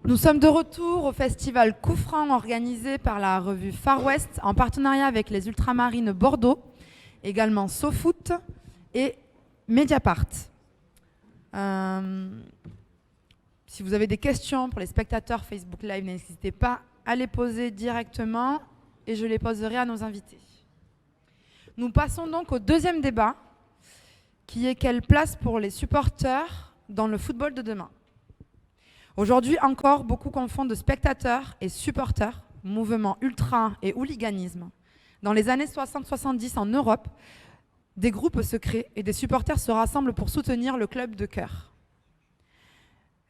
Nous sommes de retour au festival Coup Franc organisé par la revue Far West en partenariat avec les Ultramarines Bordeaux, également SoFoot et Mediapart. Si vous avez des questions pour les spectateurs Facebook Live, n'hésitez pas à les poser directement et je les poserai à nos invités. Nous passons donc au deuxième débat, qui est quelle place pour les supporters dans le football de demain. Aujourd'hui encore, beaucoup confondent spectateurs et supporters, mouvement ultra et hooliganisme. Dans les années 60-70 en Europe, des groupes se créent et des supporters se rassemblent pour soutenir le club de cœur.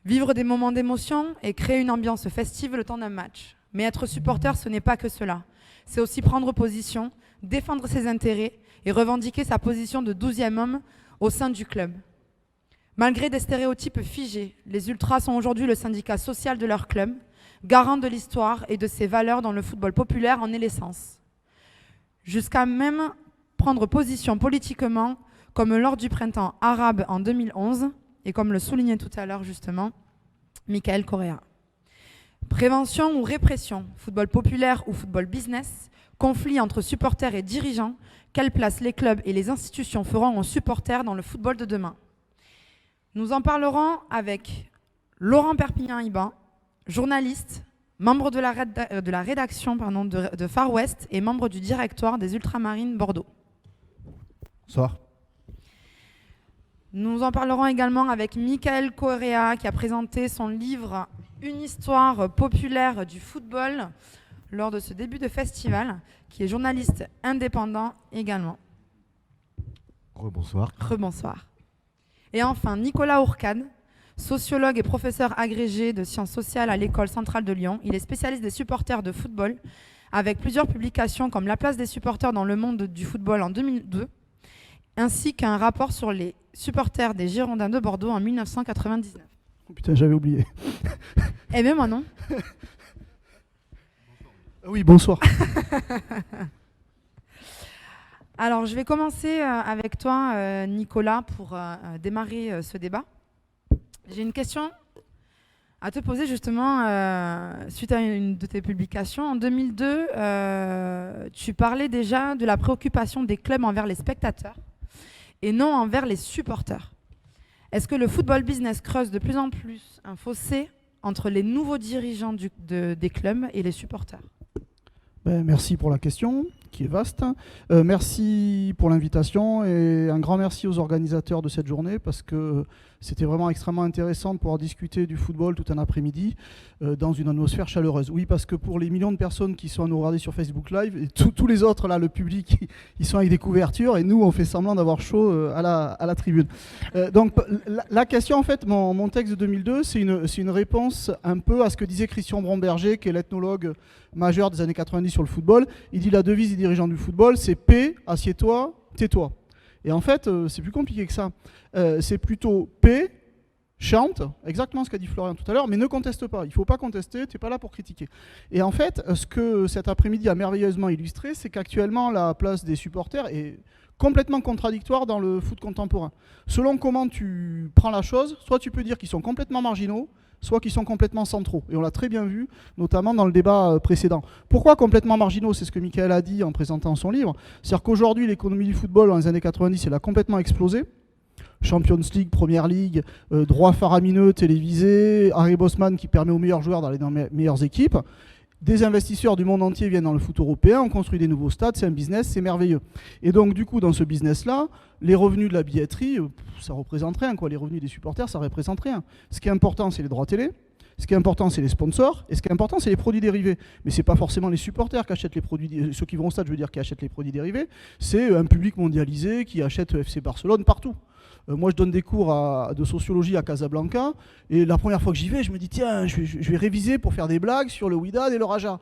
Vivre des moments d'émotion et créer une ambiance festive le temps d'un match. Mais être supporter, ce n'est pas que cela. C'est aussi prendre position, défendre ses intérêts et revendiquer sa position de 12e homme au sein du club. Malgré des stéréotypes figés, les Ultras sont aujourd'hui le syndicat social de leur club, garant de l'histoire et de ses valeurs dont le football populaire en est l'essence. Jusqu'à même prendre position politiquement, comme lors du printemps arabe en 2011, et comme le soulignait tout à l'heure justement Michael Correa. Prévention ou répression, football populaire ou football business, conflit entre supporters et dirigeants, quelle place les clubs et les institutions feront aux supporters dans le football de demain? Nous en parlerons avec Laurent Perpignan-Iban, journaliste, membre de la rédaction de Far West et membre du directoire des Ultramarines Bordeaux. Bonsoir. Nous en parlerons également avec Michael Correa qui a présenté son livre « Une histoire populaire du football » lors de ce début de festival, qui est journaliste indépendant également. Rebonsoir. Rebonsoir. Et enfin, Nicolas Ourcade, sociologue et professeur agrégé de sciences sociales à l'École centrale de Lyon. Il est spécialiste des supporters de football, avec plusieurs publications comme La place des supporters dans le monde du football en 2002, ainsi qu'un rapport sur les supporters des Girondins de Bordeaux en 1999. Oh putain, j'avais oublié. Eh bien, moi non. Oui, bonsoir. Alors, je vais commencer avec toi, Nicolas, pour démarrer ce débat. J'ai une question à te poser justement suite à une de tes publications. En 2002, tu parlais déjà de la préoccupation des clubs envers les spectateurs et non envers les supporters. Est-ce que le football business creuse de plus en plus un fossé entre les nouveaux dirigeants des clubs et les supporters? Merci pour la question, qui est vaste. Merci pour l'invitation et un grand merci aux organisateurs de cette journée parce que c'était vraiment extrêmement intéressant de pouvoir discuter du football tout un après-midi dans une atmosphère chaleureuse. Oui, parce que pour les millions de personnes qui sont à nous regarder sur Facebook Live, et tous les autres, là, le public, ils sont avec des couvertures et nous, on fait semblant d'avoir chaud à la tribune. Donc la question, en fait, mon texte de 2002, c'est une réponse un peu à ce que disait Christian Bromberger, qui est l'ethnologue majeur des années 90 sur le football. Il dit la devise des dirigeants du football, c'est paix, assieds-toi, tais-toi. Et en fait, c'est plus compliqué que ça. C'est plutôt paix, chante, exactement ce qu'a dit Florian tout à l'heure, mais ne conteste pas. Il ne faut pas contester, tu n'es pas là pour critiquer. Et en fait, ce que cet après-midi a merveilleusement illustré, c'est qu'actuellement, la place des supporters est complètement contradictoire dans le foot contemporain. Selon comment tu prends la chose, soit tu peux dire qu'ils sont complètement marginaux, soit qu'ils sont complètement centraux. Et on l'a très bien vu, notamment dans le débat précédent. Pourquoi complètement marginaux? C'est ce que Michael a dit en présentant son livre. C'est-à-dire qu'aujourd'hui, l'économie du football, dans les années 90, elle a complètement explosé. Champions League, Première League, droits faramineux télévisés, Harry Bosman qui permet aux meilleurs joueurs d'aller dans les meilleures équipes. Des investisseurs du monde entier viennent dans le foot européen, on construit des nouveaux stades, c'est un business, c'est merveilleux. Et donc du coup, dans ce business-là, les revenus de la billetterie, ça représente rien, quoi. Les revenus des supporters, ça représente rien. Ce qui est important, c'est les droits télé. Ce qui est important, c'est les sponsors, et ce qui est important, c'est les produits dérivés. Mais ce n'est pas forcément les supporters qui achètent les produits, ceux qui vont au stade, je veux dire, qui achètent les produits dérivés. C'est un public mondialisé qui achète FC Barcelone partout. Moi, je donne des cours de sociologie à Casablanca, et la première fois que j'y vais, je me dis, tiens, je vais réviser pour faire des blagues sur le Wydad et le Raja.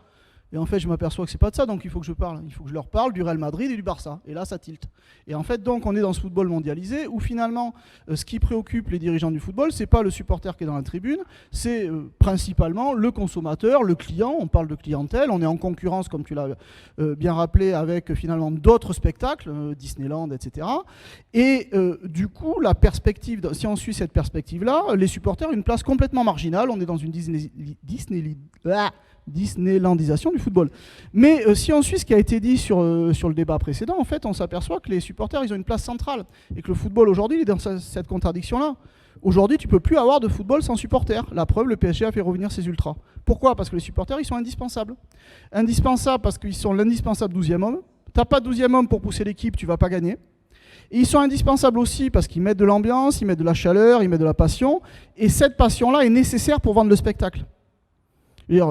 Et en fait, je m'aperçois que c'est pas de ça, donc il faut que je parle. Il faut que je leur parle du Real Madrid et du Barça. Et là, ça tilte. Et en fait, donc, on est dans ce football mondialisé où finalement, ce qui préoccupe les dirigeants du football, c'est pas le supporter qui est dans la tribune, c'est principalement le consommateur, le client. On parle de clientèle. On est en concurrence, comme tu l'as bien rappelé, avec finalement d'autres spectacles, Disneyland, etc. Et du coup, la perspective, si on suit cette perspective-là, les supporters ont une place complètement marginale. On est dans une Disneylandisation du football. Mais si on suit ce qui a été dit sur le débat précédent, en fait, on s'aperçoit que les supporters, ils ont une place centrale. Et que le football, aujourd'hui, il est dans cette contradiction-là. Aujourd'hui, tu ne peux plus avoir de football sans supporters. La preuve, le PSG a fait revenir ses ultras. Pourquoi ? Parce que les supporters, ils sont indispensables. Indispensables parce qu'ils sont l'indispensable 12e homme. Tu n'as pas de 12e homme pour pousser l'équipe, tu ne vas pas gagner. Et ils sont indispensables aussi parce qu'ils mettent de l'ambiance, ils mettent de la chaleur, ils mettent de la passion. Et cette passion-là est nécessaire pour vendre le spectacle.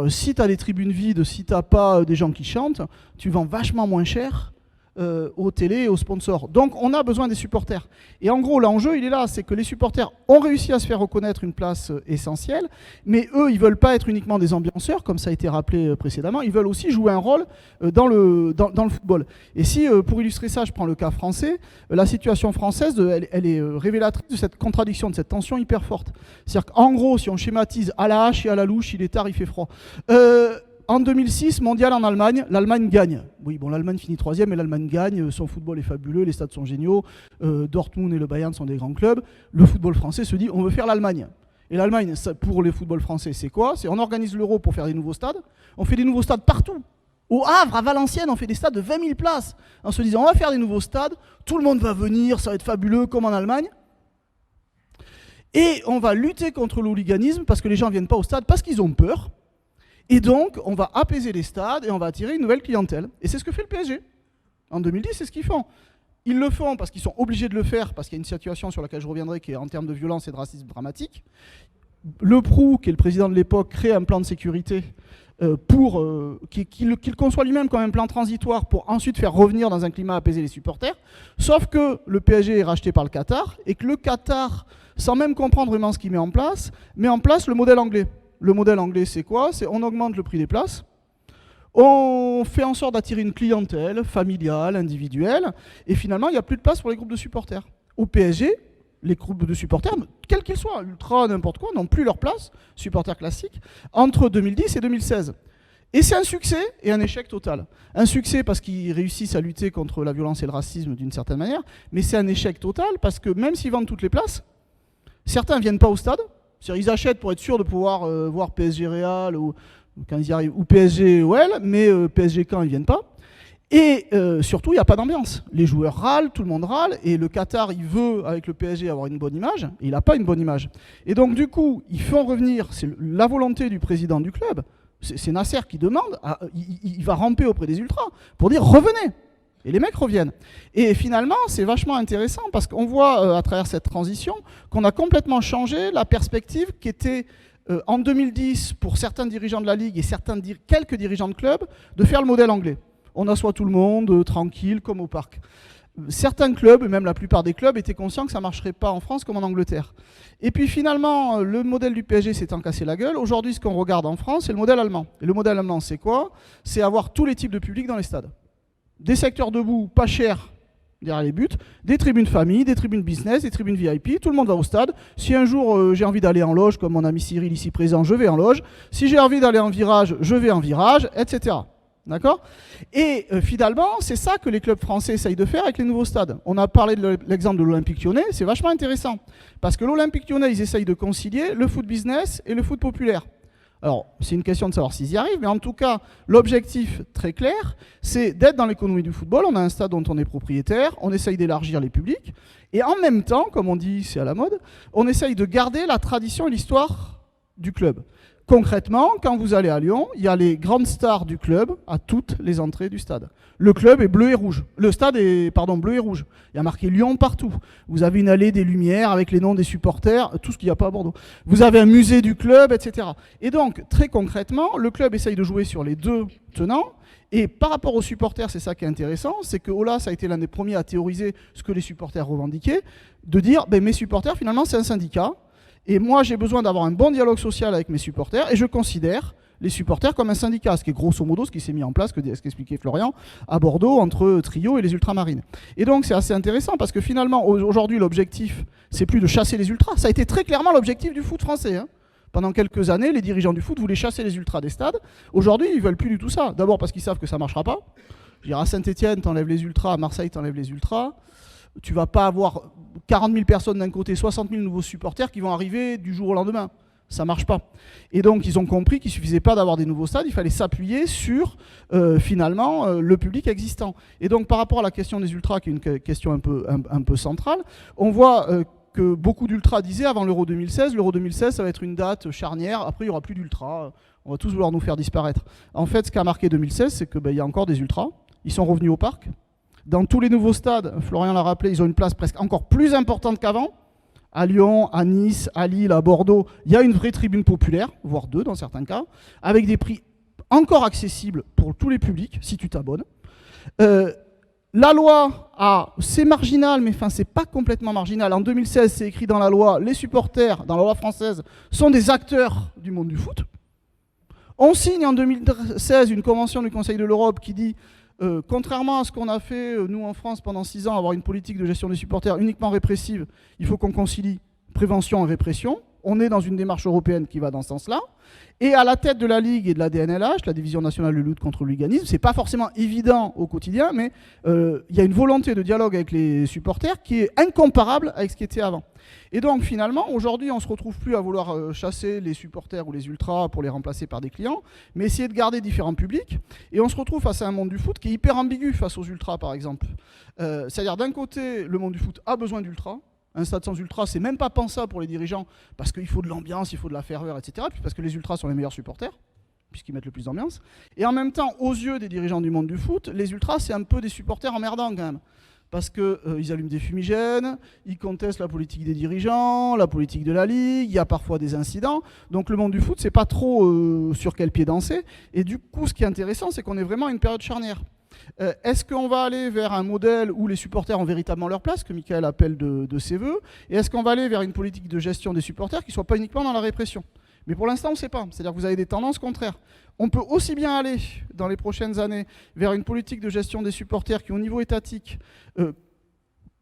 Si tu as des tribunes vides, si tu n'as pas des gens qui chantent, tu vends vachement moins cher aux télés et aux sponsors. Donc on a besoin des supporters. Et en gros, l'enjeu, il est là, c'est que les supporters ont réussi à se faire reconnaître une place essentielle, mais eux, ils ne veulent pas être uniquement des ambianceurs, comme ça a été rappelé précédemment, ils veulent aussi jouer un rôle dans le football. Et si, pour illustrer ça, je prends le cas français, la situation française, elle est révélatrice de cette contradiction, de cette tension hyper forte. C'est-à-dire qu'en gros, si on schématise à la hache et à la louche, il est tard, il fait froid. En 2006, mondial en Allemagne, l'Allemagne gagne. Oui, bon, l'Allemagne finit 3e, mais l'Allemagne gagne. Son football est fabuleux, les stades sont géniaux. Dortmund et le Bayern sont des grands clubs. Le football français se dit, on veut faire l'Allemagne. Et l'Allemagne, pour les footballs français, c'est quoi ? C'est on organise l'Euro pour faire des nouveaux stades. On fait des nouveaux stades partout. Au Havre, à Valenciennes, on fait des stades de 20 000 places. En se disant, on va faire des nouveaux stades, tout le monde va venir, ça va être fabuleux, comme en Allemagne. Et on va lutter contre l'hooliganisme parce que les gens ne viennent pas au stade parce qu'ils ont peur. Et donc, on va apaiser les stades et on va attirer une nouvelle clientèle. Et c'est ce que fait le PSG. En 2010, c'est ce qu'ils font. Ils le font parce qu'ils sont obligés de le faire, parce qu'il y a une situation sur laquelle je reviendrai qui est en termes de violence et de racisme dramatique. Le Prou, qui est le président de l'époque, crée un plan de sécurité qu'il conçoit lui-même comme un plan transitoire pour ensuite faire revenir dans un climat apaisé les supporters. Sauf que le PSG est racheté par le Qatar et que le Qatar, sans même comprendre vraiment ce qu'il met en place le modèle anglais. Le modèle anglais, c'est quoi ? C'est on augmente le prix des places, on fait en sorte d'attirer une clientèle familiale, individuelle, et finalement, il n'y a plus de place pour les groupes de supporters. Au PSG, les groupes de supporters, quels qu'ils soient, ultra, n'importe quoi, n'ont plus leur place, supporters classiques, entre 2010 et 2016. Et c'est un succès et un échec total. Un succès parce qu'ils réussissent à lutter contre la violence et le racisme d'une certaine manière, mais c'est un échec total parce que même s'ils vendent toutes les places, certains ne viennent pas au stade. C'est-à-dire, ils achètent pour être sûrs de pouvoir voir PSG Real ou quand ils y arrivent, ou PSG OL, mais PSG quand ils viennent pas. Et surtout, il n'y a pas d'ambiance. Les joueurs râlent, tout le monde râle, et le Qatar, il veut, avec le PSG, avoir une bonne image, et il n'a pas une bonne image. Et donc, du coup, ils font revenir, c'est la volonté du président du club, c'est Nasser qui demande, il va ramper auprès des ultras pour dire « revenez ». Et les mecs reviennent. Et finalement, c'est vachement intéressant parce qu'on voit à travers cette transition qu'on a complètement changé la perspective qui était en 2010 pour certains dirigeants de la Ligue et quelques dirigeants de clubs de faire le modèle anglais. On assoit tout le monde, tranquille, comme au parc. Certains clubs, même la plupart des clubs, étaient conscients que ça ne marcherait pas en France comme en Angleterre. Et puis finalement, le modèle du PSG s'étant cassé la gueule. Aujourd'hui, ce qu'on regarde en France, c'est le modèle allemand. Et le modèle allemand, c'est quoi ? C'est avoir tous les types de publics dans les stades. Des secteurs debout, pas chers, derrière les buts, des tribunes famille, des tribunes business, des tribunes VIP, tout le monde va au stade. Si un jour j'ai envie d'aller en loge, comme mon ami Cyril ici présent, je vais en loge. Si j'ai envie d'aller en virage, je vais en virage, etc. D'accord ? Et finalement, c'est ça que les clubs français essayent de faire avec les nouveaux stades. On a parlé de l'exemple de l'Olympique Lyonnais, c'est vachement intéressant. Parce que l'Olympique Lyonnais, ils essayent de concilier le foot business et le foot populaire. Alors, c'est une question de savoir s'ils y arrivent, mais en tout cas, l'objectif très clair, c'est d'être dans l'économie du football. On a un stade dont on est propriétaire, on essaye d'élargir les publics, et en même temps, comme on dit, c'est à la mode, on essaye de garder la tradition et l'histoire du club. Concrètement, quand vous allez à Lyon, il y a les grandes stars du club à toutes les entrées du stade. Le club est bleu et rouge. Le stade est, bleu et rouge. Il y a marqué Lyon partout. Vous avez une allée des Lumières avec les noms des supporters, tout ce qu'il n'y a pas à Bordeaux. Vous avez un musée du club, etc. Et donc, très concrètement, le club essaye de jouer sur les deux tenants. Et par rapport aux supporters, c'est ça qui est intéressant, c'est que Olas a été l'un des premiers à théoriser ce que les supporters revendiquaient, de dire, mes supporters, finalement, c'est un syndicat. Et moi, j'ai besoin d'avoir un bon dialogue social avec mes supporters, et je considère, les supporters comme un syndicat, ce qui est grosso modo ce qui s'est mis en place, ce qu'expliquait Florian, à Bordeaux, entre Trio et les ultramarines. Et donc c'est assez intéressant parce que finalement, aujourd'hui, l'objectif, c'est plus de chasser les ultras. Ça a été très clairement l'objectif du foot français. Pendant quelques années, les dirigeants du foot voulaient chasser les ultras des stades. Aujourd'hui, ils ne veulent plus du tout ça. D'abord parce qu'ils savent que ça ne marchera pas. Je veux dire, à Saint-Etienne, t'enlèves les ultras, à Marseille, t'enlèves les ultras. Tu vas pas avoir 40 000 personnes d'un côté, 60 000 nouveaux supporters qui vont arriver du jour au lendemain. Ça marche pas. Et donc, ils ont compris qu'il suffisait pas d'avoir des nouveaux stades, il fallait s'appuyer sur, finalement, le public existant. Et donc, par rapport à la question des ultras, qui est une question un peu centrale, on voit que beaucoup d'ultras disaient avant l'Euro 2016, l'Euro 2016, ça va être une date charnière, après, il n'y aura plus d'ultras, on va tous vouloir nous faire disparaître. En fait, ce qui a marqué 2016, c'est qu'il y a encore des ultras, ils sont revenus au parc. Dans tous les nouveaux stades, Florian l'a rappelé, ils ont une place presque encore plus importante qu'avant. À Lyon, à Nice, à Lille, à Bordeaux, il y a une vraie tribune populaire, voire deux dans certains cas, avec des prix encore accessibles pour tous les publics, si tu t'abonnes. La loi, c'est marginal, mais enfin, c'est pas complètement marginal. En 2016, c'est écrit dans la loi, les supporters, dans la loi française, sont des acteurs du monde du foot. On signe en 2016 une convention du Conseil de l'Europe qui dit contrairement à ce qu'on a fait, nous en France, pendant 6 ans, avoir une politique de gestion des supporters uniquement répressive, il faut qu'on concilie prévention et répression. On est dans une démarche européenne qui va dans ce sens-là. Et à la tête de la Ligue et de la DNLH, la Division nationale de lutte contre l'hooliganisme, c'est pas forcément évident au quotidien, mais il y a une volonté de dialogue avec les supporters qui est incomparable avec ce qui était avant. Et donc finalement, aujourd'hui, on ne se retrouve plus à vouloir chasser les supporters ou les ultras pour les remplacer par des clients, mais essayer de garder différents publics. Et on se retrouve face à un monde du foot qui est hyper ambigu face aux ultras, par exemple. C'est-à-dire d'un côté, le monde du foot a besoin d'ultras. Un stade sans ultras, c'est même pas pensable pour les dirigeants, parce qu'il faut de l'ambiance, il faut de la ferveur, etc. Puis parce que les ultras sont les meilleurs supporters, puisqu'ils mettent le plus d'ambiance. Et en même temps, aux yeux des dirigeants du monde du foot, les ultras, c'est un peu des supporters emmerdants quand même. Parce qu'ils allument des fumigènes, ils contestent la politique des dirigeants, la politique de la Ligue, il y a parfois des incidents. Donc le monde du foot, c'est pas trop sur quel pied danser. Et du coup, ce qui est intéressant, c'est qu'on est vraiment à une période charnière. Est-ce qu'on va aller vers un modèle où les supporters ont véritablement leur place, que Michael appelle de ses voeux, et est-ce qu'on va aller vers une politique de gestion des supporters qui ne soit pas uniquement dans la répression? Mais pour l'instant, on ne sait pas. C'est-à-dire que vous avez des tendances contraires. On peut aussi bien aller, dans les prochaines années, vers une politique de gestion des supporters qui, au niveau étatique,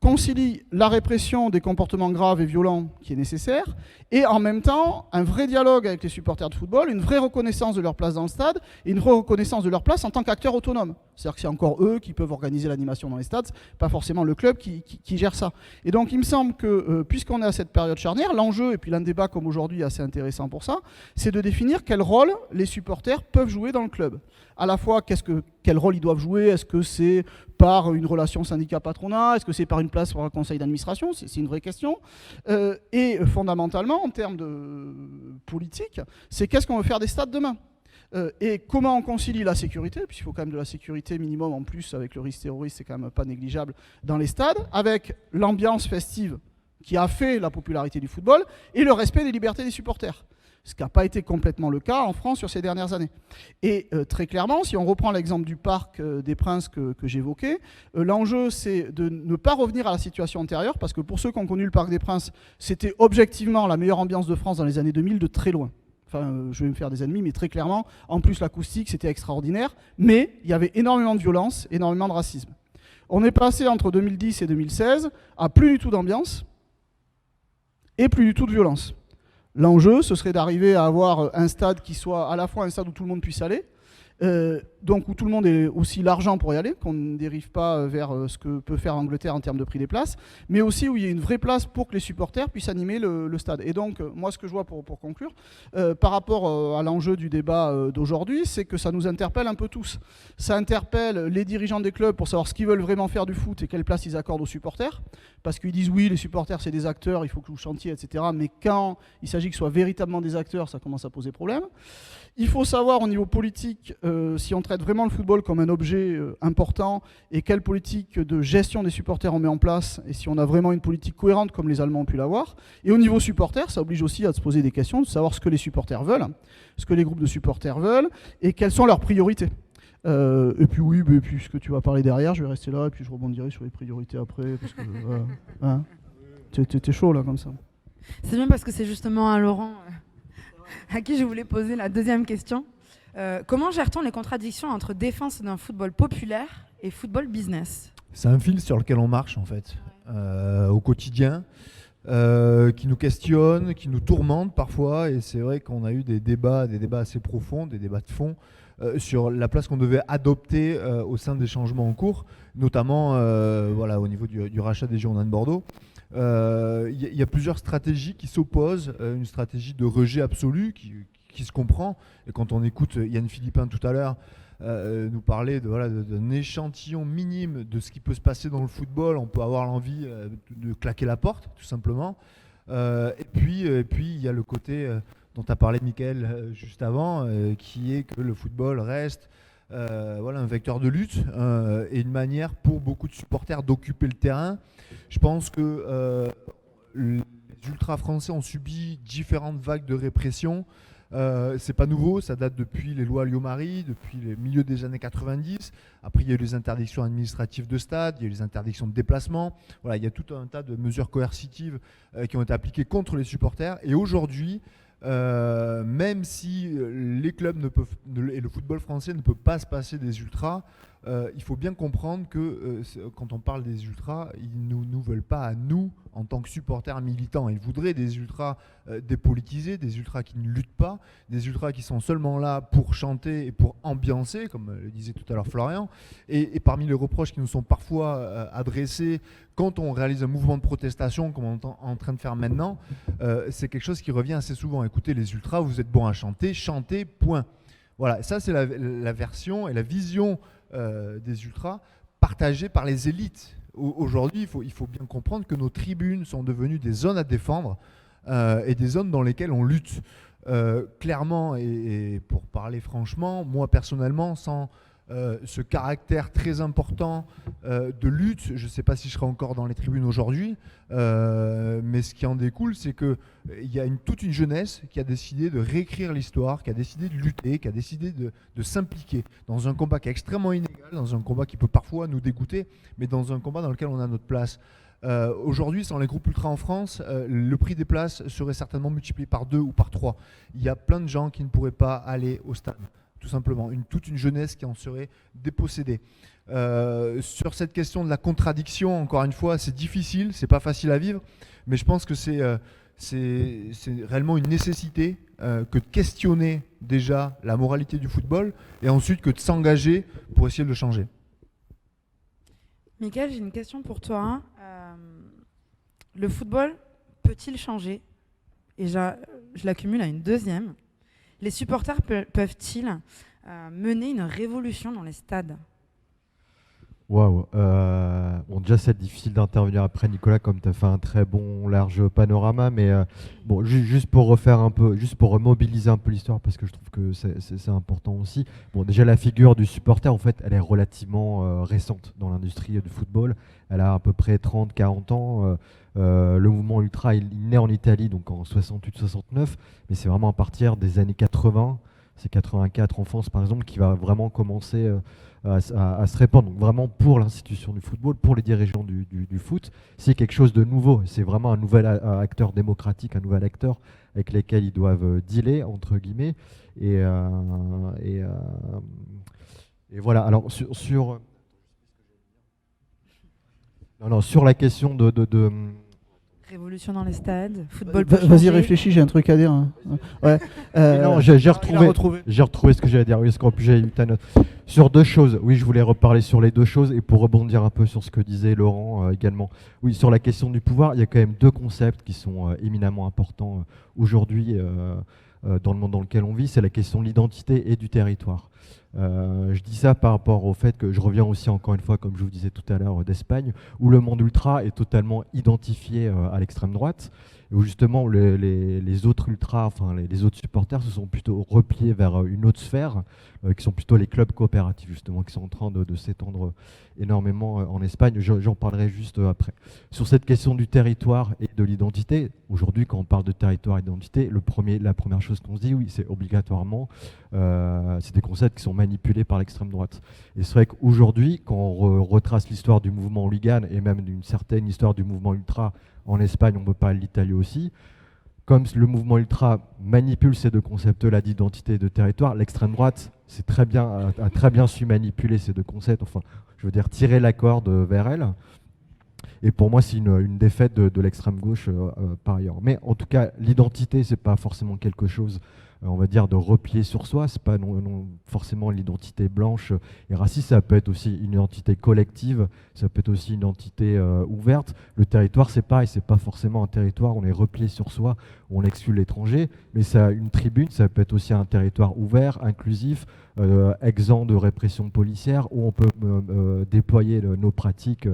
concilie la répression des comportements graves et violents qui est nécessaire, et en même temps, un vrai dialogue avec les supporters de football, une vraie reconnaissance de leur place dans le stade, et une vraie reconnaissance de leur place en tant qu'acteurs autonomes. C'est-à-dire que c'est encore eux qui peuvent organiser l'animation dans les stades, pas forcément le club qui gère ça. Et donc il me semble que, puisqu'on est à cette période charnière, l'enjeu, et puis l'un débat comme aujourd'hui assez intéressant pour ça, c'est de définir quel rôle les supporters peuvent jouer dans le club. À la fois, quel rôle ils doivent jouer? Est-ce que c'est par une relation syndicat-patronat? Est-ce que c'est par une place pour un conseil d'administration? C'est une vraie question. Et fondamentalement, en termes de politique, c'est qu'est-ce qu'on veut faire des stades demain? Et comment on concilie la sécurité, puisqu'il faut quand même de la sécurité minimum en plus avec le risque terroriste, c'est quand même pas négligeable dans les stades, avec l'ambiance festive qui a fait la popularité du football et le respect des libertés des supporters. Ce qui n'a pas été complètement le cas en France sur ces dernières années. Et très clairement, si on reprend l'exemple du Parc des Princes que j'évoquais, l'enjeu c'est de ne pas revenir à la situation antérieure, parce que pour ceux qui ont connu le Parc des Princes, c'était objectivement la meilleure ambiance de France dans les années 2000 de très loin. Enfin, je vais me faire des ennemis, mais très clairement, en plus l'acoustique c'était extraordinaire, mais il y avait énormément de violence, énormément de racisme. On est passé entre 2010 et 2016 à plus du tout d'ambiance et plus du tout de violence. L'enjeu, ce serait d'arriver à avoir un stade qui soit à la fois un stade où tout le monde puisse aller, donc où tout le monde ait aussi l'argent pour y aller, qu'on ne dérive pas vers ce que peut faire l'Angleterre en termes de prix des places, mais aussi où il y ait une vraie place pour que les supporters puissent animer le stade. Et donc, moi, ce que je vois pour conclure, par rapport à l'enjeu du débat d'aujourd'hui, c'est que ça nous interpelle un peu tous. Ça interpelle les dirigeants des clubs pour savoir ce qu'ils veulent vraiment faire du foot et quelle place ils accordent aux supporters, parce qu'ils disent oui, les supporters c'est des acteurs, il faut que vous chantiez, etc. Mais quand il s'agit qu'ils soient véritablement des acteurs, ça commence à poser problème. Il faut savoir au niveau politique si on traite vraiment le football comme un objet important et quelle politique de gestion des supporters on met en place et si on a vraiment une politique cohérente comme les Allemands ont pu l'avoir. Et au niveau supporters, ça oblige aussi à se poser des questions, de savoir ce que les supporters veulent, ce que les groupes de supporters veulent et quelles sont leurs priorités. Et puis oui, mais puisque tu vas parler derrière, je vais rester là et puis je rebondirai sur les priorités après. Parce que, hein, t'es chaud là comme ça. C'est bien parce que c'est justement à Laurent à qui je voulais poser la deuxième question. Comment gère-t-on les contradictions entre défense d'un football populaire et football business? C'est un fil sur lequel on marche en fait, au quotidien, qui nous questionne, qui nous tourmente parfois. Et c'est vrai qu'on a eu des débats assez profonds, des débats de fond sur la place qu'on devait adopter au sein des changements en cours, notamment au niveau du rachat des Girondins de Bordeaux. Il y a plusieurs stratégies qui s'opposent. Une stratégie de rejet absolu qui se comprend. Et quand on écoute Yann Philippin tout à l'heure nous parler d'un échantillon minime de ce qui peut se passer dans le football, on peut avoir l'envie de claquer la porte, tout simplement. Et puis il y a le côté dont a parlé Mickaël juste avant, qui est que le football reste un vecteur de lutte et une manière pour beaucoup de supporters d'occuper le terrain. Je pense que les ultras français ont subi différentes vagues de répression. C'est pas nouveau, ça date depuis les lois Lio-Marie, depuis le milieu des années 90. Après, il y a eu les interdictions administratives de stade, il y a eu les interdictions de déplacement. Voilà, il y a tout un tas de mesures coercitives qui ont été appliquées contre les supporters. Et aujourd'hui, même si les clubs et le football français ne peut pas se passer des ultras, il faut bien comprendre que quand on parle des ultras, ils ne nous veulent pas à nous en tant que supporters militants. Ils voudraient des ultras dépolitisés, des ultras qui ne luttent pas, des ultras qui sont seulement là pour chanter et pour ambiancer, comme le disait tout à l'heure Florian. Et parmi les reproches qui nous sont parfois adressés quand on réalise un mouvement de protestation, comme on est en train de faire maintenant, c'est quelque chose qui revient assez souvent. Écoutez, les ultras, vous êtes bons à chanter, chantez, point. Voilà, ça c'est la version et la vision des ultras partagée par les élites. Aujourd'hui, il faut bien comprendre que nos tribunes sont devenues des zones à défendre et des zones dans lesquelles on lutte. Clairement, et pour parler franchement, moi personnellement, sans ce caractère très important de lutte, je ne sais pas si je serai encore dans les tribunes aujourd'hui, mais ce qui en découle, c'est qu'il y a toute une jeunesse qui a décidé de réécrire l'histoire, qui a décidé de lutter, qui a décidé de s'impliquer dans un combat qui est extrêmement inégal, dans un combat qui peut parfois nous dégoûter, mais dans un combat dans lequel on a notre place. Aujourd'hui, sans les groupes ultra en France, le prix des places serait certainement multiplié par 2 ou par 3. Il y a plein de gens qui ne pourraient pas aller au stade. Tout simplement, toute une jeunesse qui en serait dépossédée. Sur cette question de la contradiction, encore une fois, c'est difficile, c'est pas facile à vivre, mais je pense que c'est réellement une nécessité que de questionner déjà la moralité du football et ensuite que de s'engager pour essayer de le changer. Mickaël, j'ai une question pour toi. Le football peut-il changer? Et je l'accumule à une deuxième. Les supporters peuvent-ils mener une révolution dans les stades? Waouh. Bon, déjà, c'est difficile d'intervenir après Nicolas, comme tu as fait un très bon, large panorama. Mais bon, juste pour refaire un peu, juste pour remobiliser un peu l'histoire, parce que je trouve que c'est important aussi. Bon, déjà, la figure du supporter, en fait, elle est relativement récente dans l'industrie du football. Elle a à peu près 30-40 ans. Le mouvement ultra, il naît en Italie, donc en 68-69, mais c'est vraiment à partir des années 80, c'est 84 en France par exemple, qui va vraiment commencer à se répandre. Donc vraiment pour l'institution du football, pour les dirigeants du foot, c'est quelque chose de nouveau. C'est vraiment un nouvel acteur démocratique, un nouvel acteur avec lequel ils doivent dealer, entre guillemets. Et voilà, alors sur la question de Révolution dans les stades, football. Vas-y, réfléchis, j'ai un truc à dire. Hein. Ouais. Non, j'ai retrouvé ce que j'allais dire. Oui, parce qu'en plus, j'ai eu ta note. Sur deux choses. Oui, je voulais reparler sur les deux choses et pour rebondir un peu sur ce que disait Laurent également. Oui, sur la question du pouvoir, il y a quand même deux concepts qui sont éminemment importants aujourd'hui dans le monde dans lequel on vit. C'est la question de l'identité et du territoire. Je dis ça par rapport au fait que je reviens aussi encore une fois, comme je vous disais tout à l'heure, d'Espagne, où le monde ultra est totalement identifié à l'extrême droite, et où justement les autres ultras, enfin les autres supporters se sont plutôt repliés vers une autre sphère, qui sont plutôt les clubs coopératifs, justement, qui sont en train de s'étendre énormément en Espagne. J'en parlerai juste après. Sur cette question du territoire et de l'identité, aujourd'hui, quand on parle de territoire et d'identité, la première chose qu'on se dit, oui, c'est obligatoirement, c'est des concepts qui sont manipulés par l'extrême droite. Et c'est vrai qu'aujourd'hui, quand on retrace l'histoire du mouvement hooligan et même d'une certaine histoire du mouvement ultra en Espagne, on peut parler de l'Italie aussi, comme le mouvement ultra manipule ces deux concepts-là d'identité et de territoire, l'extrême droite a très bien su manipuler ces deux concepts, enfin, je veux dire, tirer la corde vers elle. Et pour moi, c'est une défaite de l'extrême gauche par ailleurs. Mais en tout cas, l'identité, c'est pas forcément quelque chose, on va dire, de replier sur soi. C'est pas non forcément l'identité blanche et raciste. Ça peut être aussi une identité collective. Ça peut être aussi une identité ouverte. Le territoire, c'est pareil. C'est pas forcément un territoire où on est replié sur soi, où on exclut l'étranger. Mais ça, une tribune, ça peut être aussi un territoire ouvert, inclusif, exempt de répression policière, où on peut déployer nos pratiques.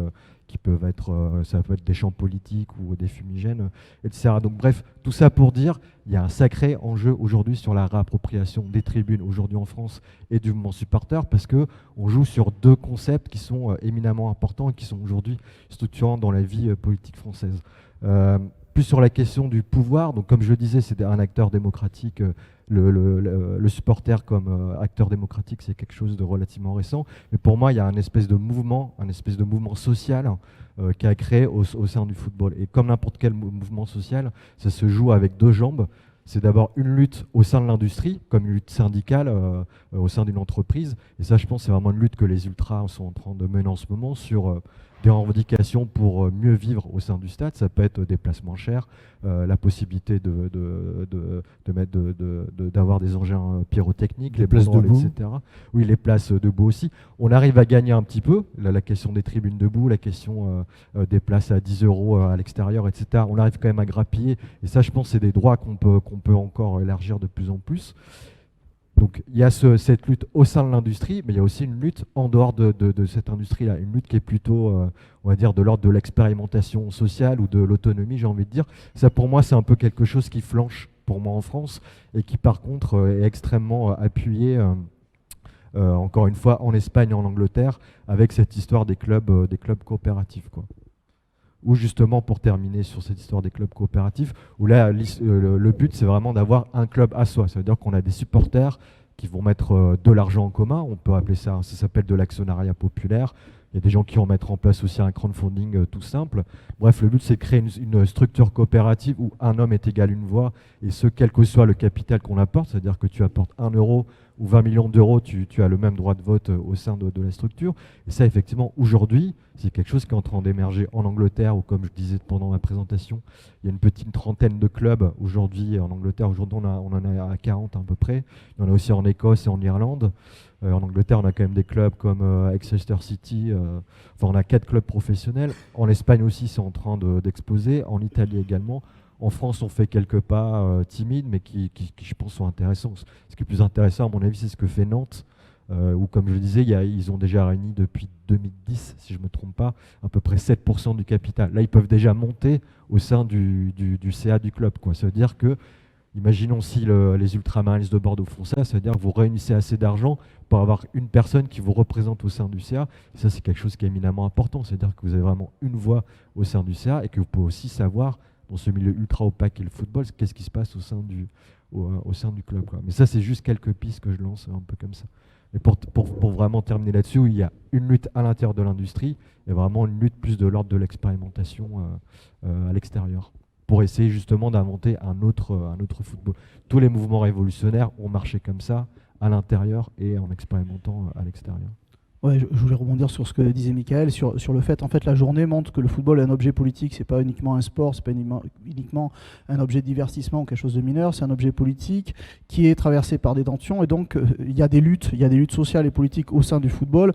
Qui peuvent être, ça peut être des champs politiques ou des fumigènes, etc. Donc bref, tout ça pour dire, il y a un sacré enjeu aujourd'hui sur la réappropriation des tribunes aujourd'hui en France et du mouvement supporter, parce qu'on joue sur deux concepts qui sont éminemment importants et qui sont aujourd'hui structurants dans la vie politique française. Plus sur la question du pouvoir, donc comme je le disais, c'est un acteur démocratique. Le supporter comme acteur démocratique, c'est quelque chose de relativement récent. Mais pour moi, il y a un espèce de mouvement social qui a créé au sein du football. Et comme n'importe quel mouvement social, ça se joue avec deux jambes. C'est d'abord une lutte au sein de l'industrie, comme une lutte syndicale au sein d'une entreprise. Et ça, je pense, c'est vraiment une lutte que les ultras sont en train de mener en ce moment sur des revendications pour mieux vivre au sein du stade. Ça peut être des places moins chères, la possibilité d'avoir des engins pyrotechniques, les places debout, etc. Oui, les places debout aussi. On arrive à gagner un petit peu, la question des tribunes debout, la question des places à 10 € à l'extérieur, etc. On arrive quand même à grappiller. Et ça, je pense, c'est des droits qu'on peut encore élargir de plus en plus. Donc il y a cette lutte au sein de l'industrie, mais il y a aussi une lutte en dehors de cette industrie-là, une lutte qui est plutôt, on va dire, de l'ordre de l'expérimentation sociale ou de l'autonomie, j'ai envie de dire. Ça, pour moi, c'est un peu quelque chose qui flanche pour moi en France et qui, par contre, est extrêmement appuyé, encore une fois, en Espagne et en Angleterre, avec cette histoire des clubs coopératifs, quoi. Ou justement, pour terminer sur cette histoire des clubs coopératifs, où là, le but, c'est vraiment d'avoir un club à soi. Ça veut dire qu'on a des supporters qui vont mettre de l'argent en commun. On peut appeler ça s'appelle de l'actionnariat populaire. Il y a des gens qui vont mettre en place aussi un crowdfunding tout simple. Bref, le but, c'est de créer une structure coopérative où un homme est égal à une voix, et ce, quel que soit le capital qu'on apporte. C'est-à-dire que tu apportes 1 euro ou 20 millions d'euros, tu as le même droit de vote au sein de la structure. Et ça, effectivement, aujourd'hui, c'est quelque chose qui est en train d'émerger en Angleterre, où, comme je disais pendant ma présentation, il y a une petite trentaine de clubs aujourd'hui en Angleterre. Aujourd'hui, on en a à 40 à peu près. Il y en a aussi en Écosse et en Irlande. En Angleterre, on a quand même des clubs comme Exeter City. Enfin, on a 4 clubs professionnels. En Espagne aussi, c'est en train d'exploser. En Italie également. En France, on fait quelques pas timides, mais qui, je pense, sont intéressants. Ce qui est plus intéressant, à mon avis, c'est ce que fait Nantes, où, comme je le disais, ils ont déjà réuni depuis 2010, si je ne me trompe pas, à peu près 7% du capital. Là, ils peuvent déjà monter au sein du CA du club, quoi. Ça veut dire que, imaginons si les Ultramarines de Bordeaux font ça, ça veut dire que vous réunissez assez d'argent pour avoir une personne qui vous représente au sein du CA. Et ça, c'est quelque chose qui est éminemment important. C'est-à-dire que vous avez vraiment une voix au sein du CA et que vous pouvez aussi savoir, dans ce milieu ultra opaque qu'est le football, qu'est-ce qui se passe au sein du club, quoi. Mais ça, c'est juste quelques pistes que je lance un peu comme ça. Et pour vraiment terminer là-dessus, où il y a une lutte à l'intérieur de l'industrie et vraiment une lutte plus de l'ordre de l'expérimentation à l'extérieur, pour essayer justement d'inventer un autre football. Tous les mouvements révolutionnaires ont marché comme ça, à l'intérieur et en expérimentant à l'extérieur. Ouais, je voulais rebondir sur ce que disait Michael, sur le fait, en fait, la journée montre que le football est un objet politique, c'est pas uniquement un sport, c'est pas uniquement un objet de divertissement ou quelque chose de mineur, c'est un objet politique qui est traversé par des tensions, et donc il y a des luttes sociales et politiques au sein du football,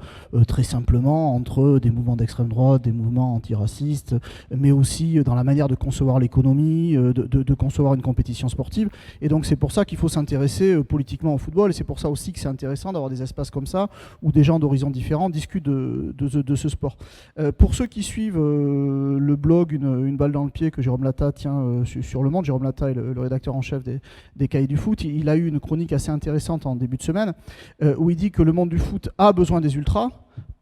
très simplement entre des mouvements d'extrême droite, des mouvements antiracistes, mais aussi dans la manière de concevoir l'économie, de concevoir une compétition sportive, et donc c'est pour ça qu'il faut s'intéresser politiquement au football, et c'est pour ça aussi que c'est intéressant d'avoir des espaces comme ça, où des gens d'horizons différents discutent de ce sport. Pour ceux qui suivent le blog Une balle dans le pied que Jérôme Lata tient sur Le Monde, Jérôme Lata est le rédacteur en chef des Cahiers du foot, il a eu une chronique assez intéressante en début de semaine où il dit que le monde du foot a besoin des ultras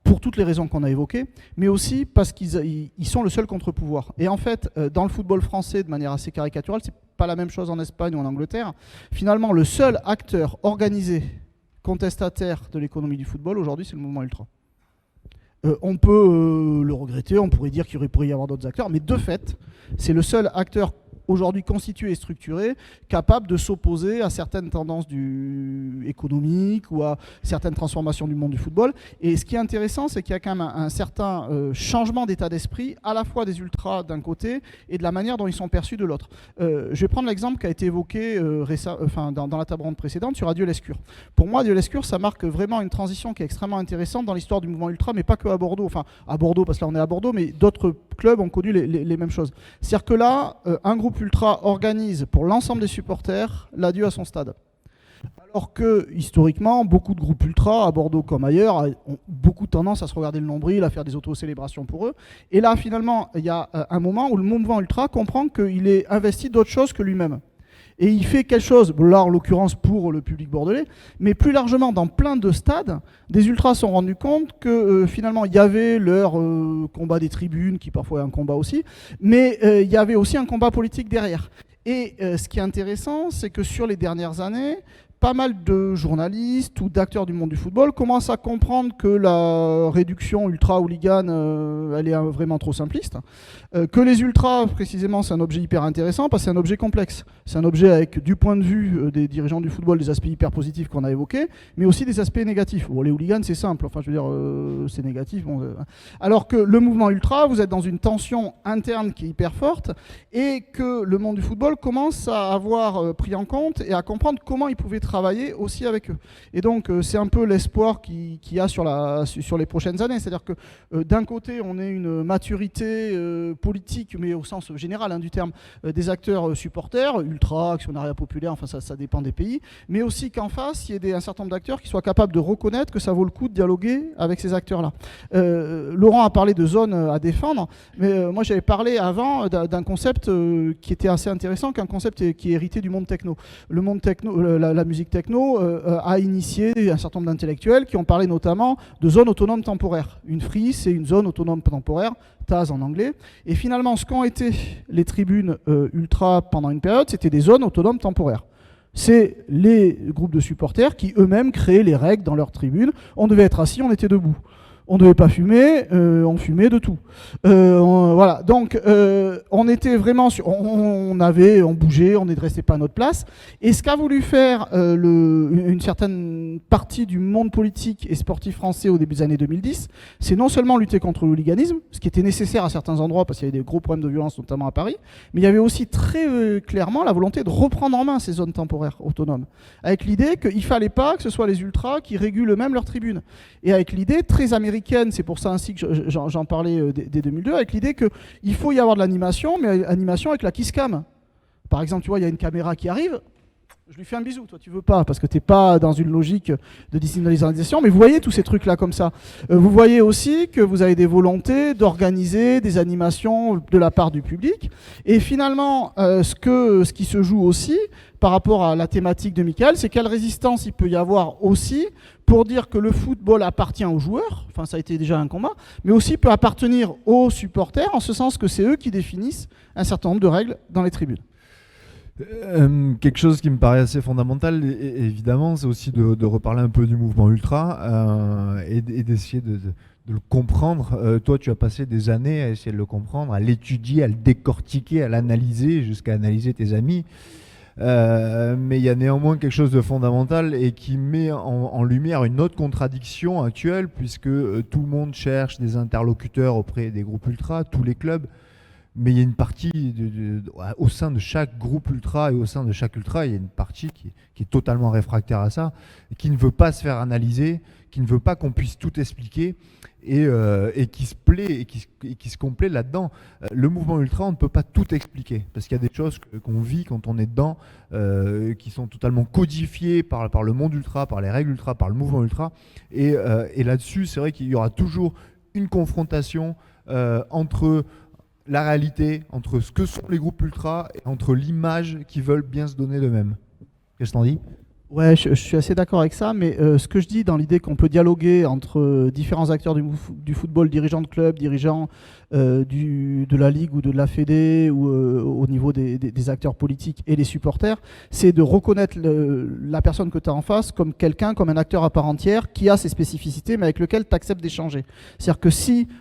pour toutes les raisons qu'on a évoquées, mais aussi parce qu'ils sont le seul contre-pouvoir. Et en fait, dans le football français, de manière assez caricaturale, c'est pas la même chose en Espagne ou en Angleterre. Finalement, le seul acteur organisé contestataire de l'économie du football, aujourd'hui, c'est le mouvement ultra. On peut le regretter, on pourrait dire qu'il pourrait y avoir d'autres acteurs, mais de fait, c'est le seul acteur aujourd'hui constitués et structurés, capables de s'opposer à certaines tendances économiques ou à certaines transformations du monde du football. Et ce qui est intéressant, c'est qu'il y a quand même un certain changement d'état d'esprit, à la fois des ultras d'un côté et de la manière dont ils sont perçus de l'autre. Je vais prendre l'exemple qui a été évoqué dans la table ronde précédente sur Adieu Lescure. Pour moi, Adieu Lescure, ça marque vraiment une transition qui est extrêmement intéressante dans l'histoire du mouvement ultra, mais pas que à Bordeaux. Enfin, à Bordeaux, parce que là on est à Bordeaux, mais d'autres clubs ont connu les mêmes choses. C'est-à-dire que là, un groupe ultra organise pour l'ensemble des supporters l'adieu à son stade. Alors que, historiquement, beaucoup de groupes ultra, à Bordeaux comme ailleurs, ont beaucoup tendance à se regarder le nombril, à faire des auto-célébrations pour eux. Et là, finalement, il y a un moment où le mouvement ultra comprend qu'il est investi d'autre chose que lui-même. Et il fait quelque chose, là en l'occurrence pour le public bordelais, mais plus largement dans plein de stades, des ultras se sont rendus compte que finalement il y avait leur combat des tribunes, qui parfois est un combat aussi, mais il y avait aussi un combat politique derrière. Et ce qui est intéressant, c'est que sur les dernières années, pas mal de journalistes ou d'acteurs du monde du football commencent à comprendre que la réduction ultra-hooligan, elle est vraiment trop simpliste. Que les ultras, précisément, c'est un objet hyper intéressant parce que c'est un objet complexe. C'est un objet avec, du point de vue des dirigeants du football, des aspects hyper positifs qu'on a évoqués, mais aussi des aspects négatifs. Bon, les hooligans, c'est simple. Enfin, je veux dire, c'est négatif. Bon, alors que le mouvement ultra, vous êtes dans une tension interne qui est hyper forte et que le monde du football commence à avoir pris en compte et à comprendre comment il pouvait travailler aussi avec eux. Et donc, c'est un peu l'espoir qu'il y a sur les prochaines années. C'est-à-dire que d'un côté, on est une maturité politique, mais au sens général du terme, des acteurs supporters, ultra, actionnariat populaire, enfin ça dépend des pays, mais aussi qu'en face, il y ait un certain nombre d'acteurs qui soient capables de reconnaître que ça vaut le coup de dialoguer avec ces acteurs-là. Laurent a parlé de zones à défendre, mais moi j'avais parlé avant d'un concept qui était assez intéressant, qu'un concept qui est hérité du monde techno. Le monde techno, la musique techno a initié un certain nombre d'intellectuels qui ont parlé notamment de zones autonomes temporaires. Une free, c'est une zone autonome temporaire, TAS en anglais. Et finalement, ce qu'ont été les tribunes ultra pendant une période, c'était des zones autonomes temporaires. C'est les groupes de supporters qui eux-mêmes créaient les règles dans leurs tribunes. On devait être assis, on était debout. On ne devait pas fumer, on fumait de tout. Voilà, donc on était vraiment on bougeait, on ne restait pas à notre place. Et ce qu'a voulu faire une certaine partie du monde politique et sportif français au début des années 2010, c'est non seulement lutter contre le hooliganisme, ce qui était nécessaire à certains endroits parce qu'il y avait des gros problèmes de violence, notamment à Paris, mais il y avait aussi très clairement la volonté de reprendre en main ces zones temporaires autonomes, avec l'idée qu'il ne fallait pas que ce soit les ultras qui régulent eux-mêmes leurs tribunes. Et avec l'idée très américaine, c'est pour ça ainsi que j'en parlais dès 2002, avec l'idée qu'il faut y avoir de l'animation, mais animation avec la kiss cam. Par exemple, tu vois, il y a une caméra qui arrive, je lui fais un bisou, toi tu veux pas, parce que t'es pas dans une logique de digitalisation, mais vous voyez tous ces trucs-là comme ça. Vous voyez aussi que vous avez des volontés d'organiser des animations de la part du public, et finalement, ce qui se joue aussi, par rapport à la thématique de Michael, c'est quelle résistance il peut y avoir aussi pour dire que le football appartient aux joueurs, enfin ça a été déjà un combat, mais aussi peut appartenir aux supporters, en ce sens que c'est eux qui définissent un certain nombre de règles dans les tribunes. Quelque chose qui me paraît assez fondamental, évidemment, c'est aussi de reparler un peu du mouvement ultra et d'essayer de le comprendre. Toi, tu as passé des années à essayer de le comprendre, à l'étudier, à le décortiquer, à l'analyser, jusqu'à analyser tes amis. Mais il y a néanmoins quelque chose de fondamental et qui met en lumière une autre contradiction actuelle, puisque tout le monde cherche des interlocuteurs auprès des groupes ultra, tous les clubs. Mais il y a une partie, au sein de chaque groupe ultra et au sein de chaque ultra, il y a une partie qui est totalement réfractaire à ça, et qui ne veut pas se faire analyser, qui ne veut pas qu'on puisse tout expliquer, et qui se plaît et qui se complaît là-dedans. Le mouvement ultra, on ne peut pas tout expliquer, parce qu'il y a des choses qu'on vit quand on est dedans, qui sont totalement codifiées par le monde ultra, par les règles ultra, par le mouvement ultra. Et là-dessus, c'est vrai qu'il y aura toujours une confrontation entre la réalité, entre ce que sont les groupes ultra et entre l'image qu'ils veulent bien se donner d'eux-mêmes. Qu'est-ce que t'en dis ? Ouais, je suis assez d'accord avec ça, mais ce que je dis dans l'idée qu'on peut dialoguer entre différents acteurs du football, dirigeants de clubs, dirigeants de la Ligue ou de la Fédé, ou au niveau des acteurs politiques et les supporters, c'est de reconnaître la personne que tu as en face comme quelqu'un, comme un acteur à part entière, qui a ses spécificités, mais avec lequel tu acceptes d'échanger. C'est-à-dire que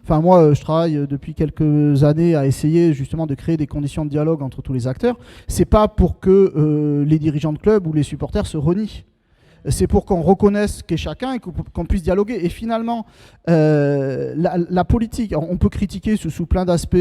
enfin moi je travaille depuis quelques années à essayer justement de créer des conditions de dialogue entre tous les acteurs, c'est pas pour que les dirigeants de clubs ou les supporters se renient. C'est pour qu'on reconnaisse qu'est chacun et qu'on puisse dialoguer. Et finalement, la politique, on peut critiquer sous plein d'aspects.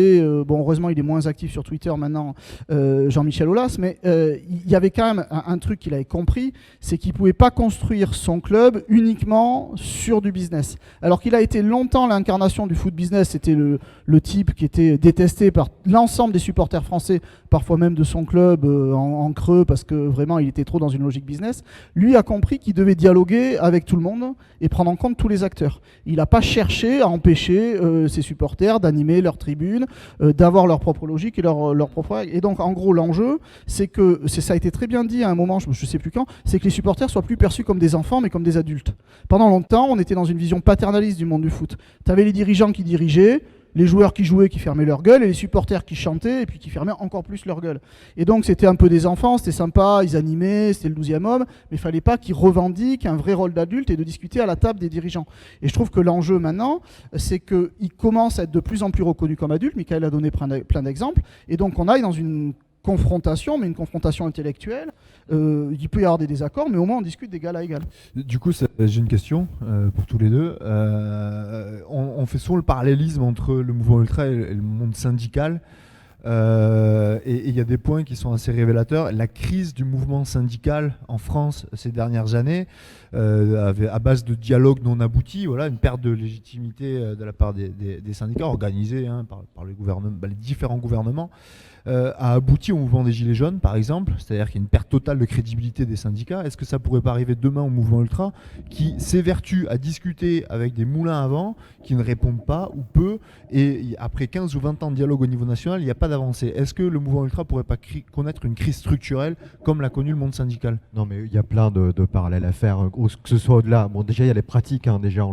Bon, heureusement, il est moins actif sur Twitter maintenant, Jean-Michel Aulas, mais il y avait quand même un truc qu'il avait compris, c'est qu'il ne pouvait pas construire son club uniquement sur du business. Alors qu'il a été longtemps l'incarnation du foot business, c'était le type qui était détesté par l'ensemble des supporters français, parfois même de son club en creux, parce que vraiment, il était trop dans une logique business. Lui a compris qu'il devait dialoguer avec tout le monde et prendre en compte tous les acteurs. Il n'a pas cherché à empêcher ses supporters d'animer leur tribune, d'avoir leur propre logique et leur propre règle. Et donc, en gros, l'enjeu, c'est que, ça a été très bien dit à un moment, je ne sais plus quand, c'est que les supporters soient plus perçus comme des enfants, mais comme des adultes. Pendant longtemps, on était dans une vision paternaliste du monde du foot. Tu avais les dirigeants qui dirigeaient, les joueurs qui jouaient qui fermaient leur gueule et les supporters qui chantaient et puis qui fermaient encore plus leur gueule. Et donc c'était un peu des enfants, c'était sympa, ils animaient, c'était le 12e homme, mais il fallait pas qu'ils revendiquent un vrai rôle d'adulte et de discuter à la table des dirigeants. Et je trouve que l'enjeu maintenant, c'est qu'ils commencent à être de plus en plus reconnus comme adultes. Michael a donné plein d'exemples. Et donc on aille dans une confrontation, mais une confrontation intellectuelle. Il peut y avoir des désaccords, mais au moins on discute d'égal à égal. Du coup, j'ai une question pour tous les deux. On fait souvent le parallélisme entre le mouvement ultra et le monde syndical. Et il y a des points qui sont assez révélateurs. La crise du mouvement syndical en France ces dernières années, à base de dialogue non abouti, voilà, une perte de légitimité de la part des syndicats organisés par les différents gouvernements, a abouti au mouvement des Gilets jaunes, par exemple. C'est-à-dire qu'il y a une perte totale de crédibilité des syndicats. Est-ce que ça pourrait pas arriver demain au mouvement ultra, qui s'évertue à discuter avec des moulins à vent qui ne répondent pas ou peu, et après 15 ou 20 ans de dialogue au niveau national, il n'y a pas d'avancée? Est-ce que le mouvement ultra pourrait pas connaître une crise structurelle comme l'a connu le monde syndical? Non, mais il y a plein de parallèles à faire, que ce soit au-delà. Bon, déjà, il y a les pratiques. Déjà,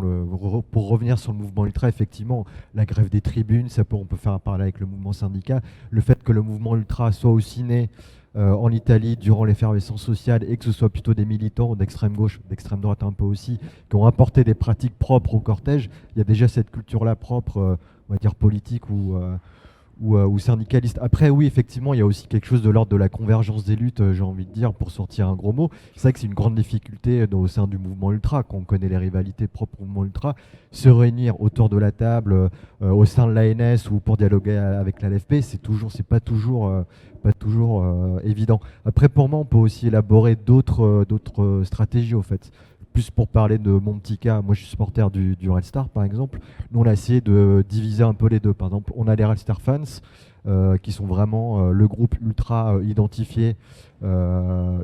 pour revenir sur le mouvement ultra, effectivement, la grève des tribunes, on peut faire un parallèle avec le mouvement syndical. Le fait que le mouvement ultra soit aussi né en Italie durant l'effervescence sociale et que ce soit plutôt des militants d'extrême gauche, d'extrême droite un peu aussi, qui ont apporté des pratiques propres au cortège. Il y a déjà cette culture-là propre, on va dire politique ou syndicaliste. Après, oui, effectivement, il y a aussi quelque chose de l'ordre de la convergence des luttes, j'ai envie de dire, pour sortir un gros mot. C'est vrai que c'est une grande difficulté au sein du mouvement ultra, quand on connaît les rivalités propres au mouvement ultra, se réunir autour de la table au sein de l'ANS ou pour dialoguer avec la LFP, c'est pas toujours évident. Après, pour moi, on peut aussi élaborer d'autres stratégies, au fait. Plus pour parler de mon petit cas, moi je suis supporter du Red Star par exemple. Nous on a essayé de diviser un peu les deux. Par exemple, on a les Red Star fans qui sont vraiment le groupe ultra identifié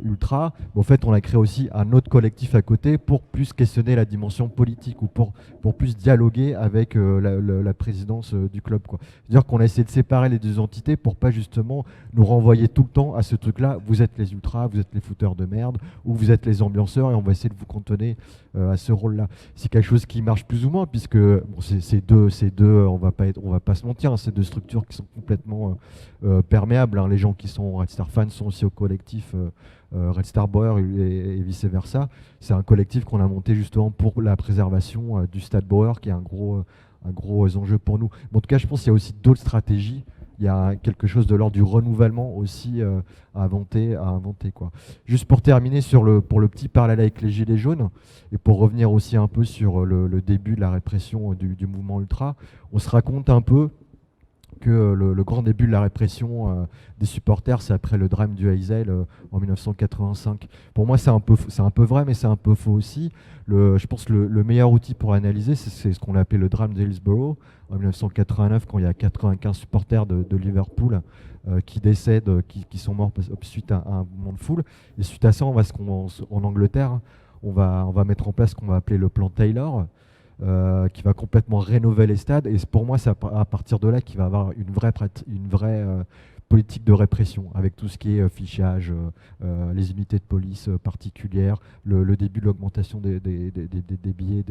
ultra. Mais en fait, on a créé aussi un autre collectif à côté pour plus questionner la dimension politique ou pour plus dialoguer avec la présidence du club, quoi. C'est-à-dire qu'on a essayé de séparer les deux entités pour pas justement nous renvoyer tout le temps à ce truc-là. Vous êtes les ultras, vous êtes les footeurs de merde, ou vous êtes les ambianceurs et on va essayer de vous cantonner à ce rôle-là. C'est quelque chose qui marche plus ou moins puisque bon, c'est deux, on va pas se mentir, hein, c'est deux structures qui sont complètement perméables, hein. Les gens qui sont Red Star fans sont aussi au collectif Red Star Bauer et vice versa. C'est un collectif qu'on a monté justement pour la préservation du Stade Bauer, qui est un gros enjeu pour nous. Mais en tout cas, je pense qu'il y a aussi d'autres stratégies. Il y a quelque chose de l'ordre du renouvellement aussi à inventer, quoi. Juste pour terminer pour le petit parallèle avec les Gilets jaunes, et pour revenir aussi un peu sur le début de la répression du mouvement ultra, on se raconte un peu que le grand début de la répression des supporters, c'est après le drame du Heysel en 1985. Pour moi, c'est un peu vrai, mais c'est un peu faux aussi. Je pense que le meilleur outil pour analyser, c'est ce qu'on appelait le drame de Hillsborough en 1989, quand il y a 95 supporters de Liverpool qui décèdent, qui sont morts suite à un mouvement de foule. Et suite à ça, en Angleterre, on va mettre en place ce qu'on va appeler le plan Taylor, qui va complètement rénover les stades. Et pour moi, c'est à partir de là qu'il va avoir une vraie politique de répression, avec tout ce qui est fichage, les unités de police particulières, le début de l'augmentation des billets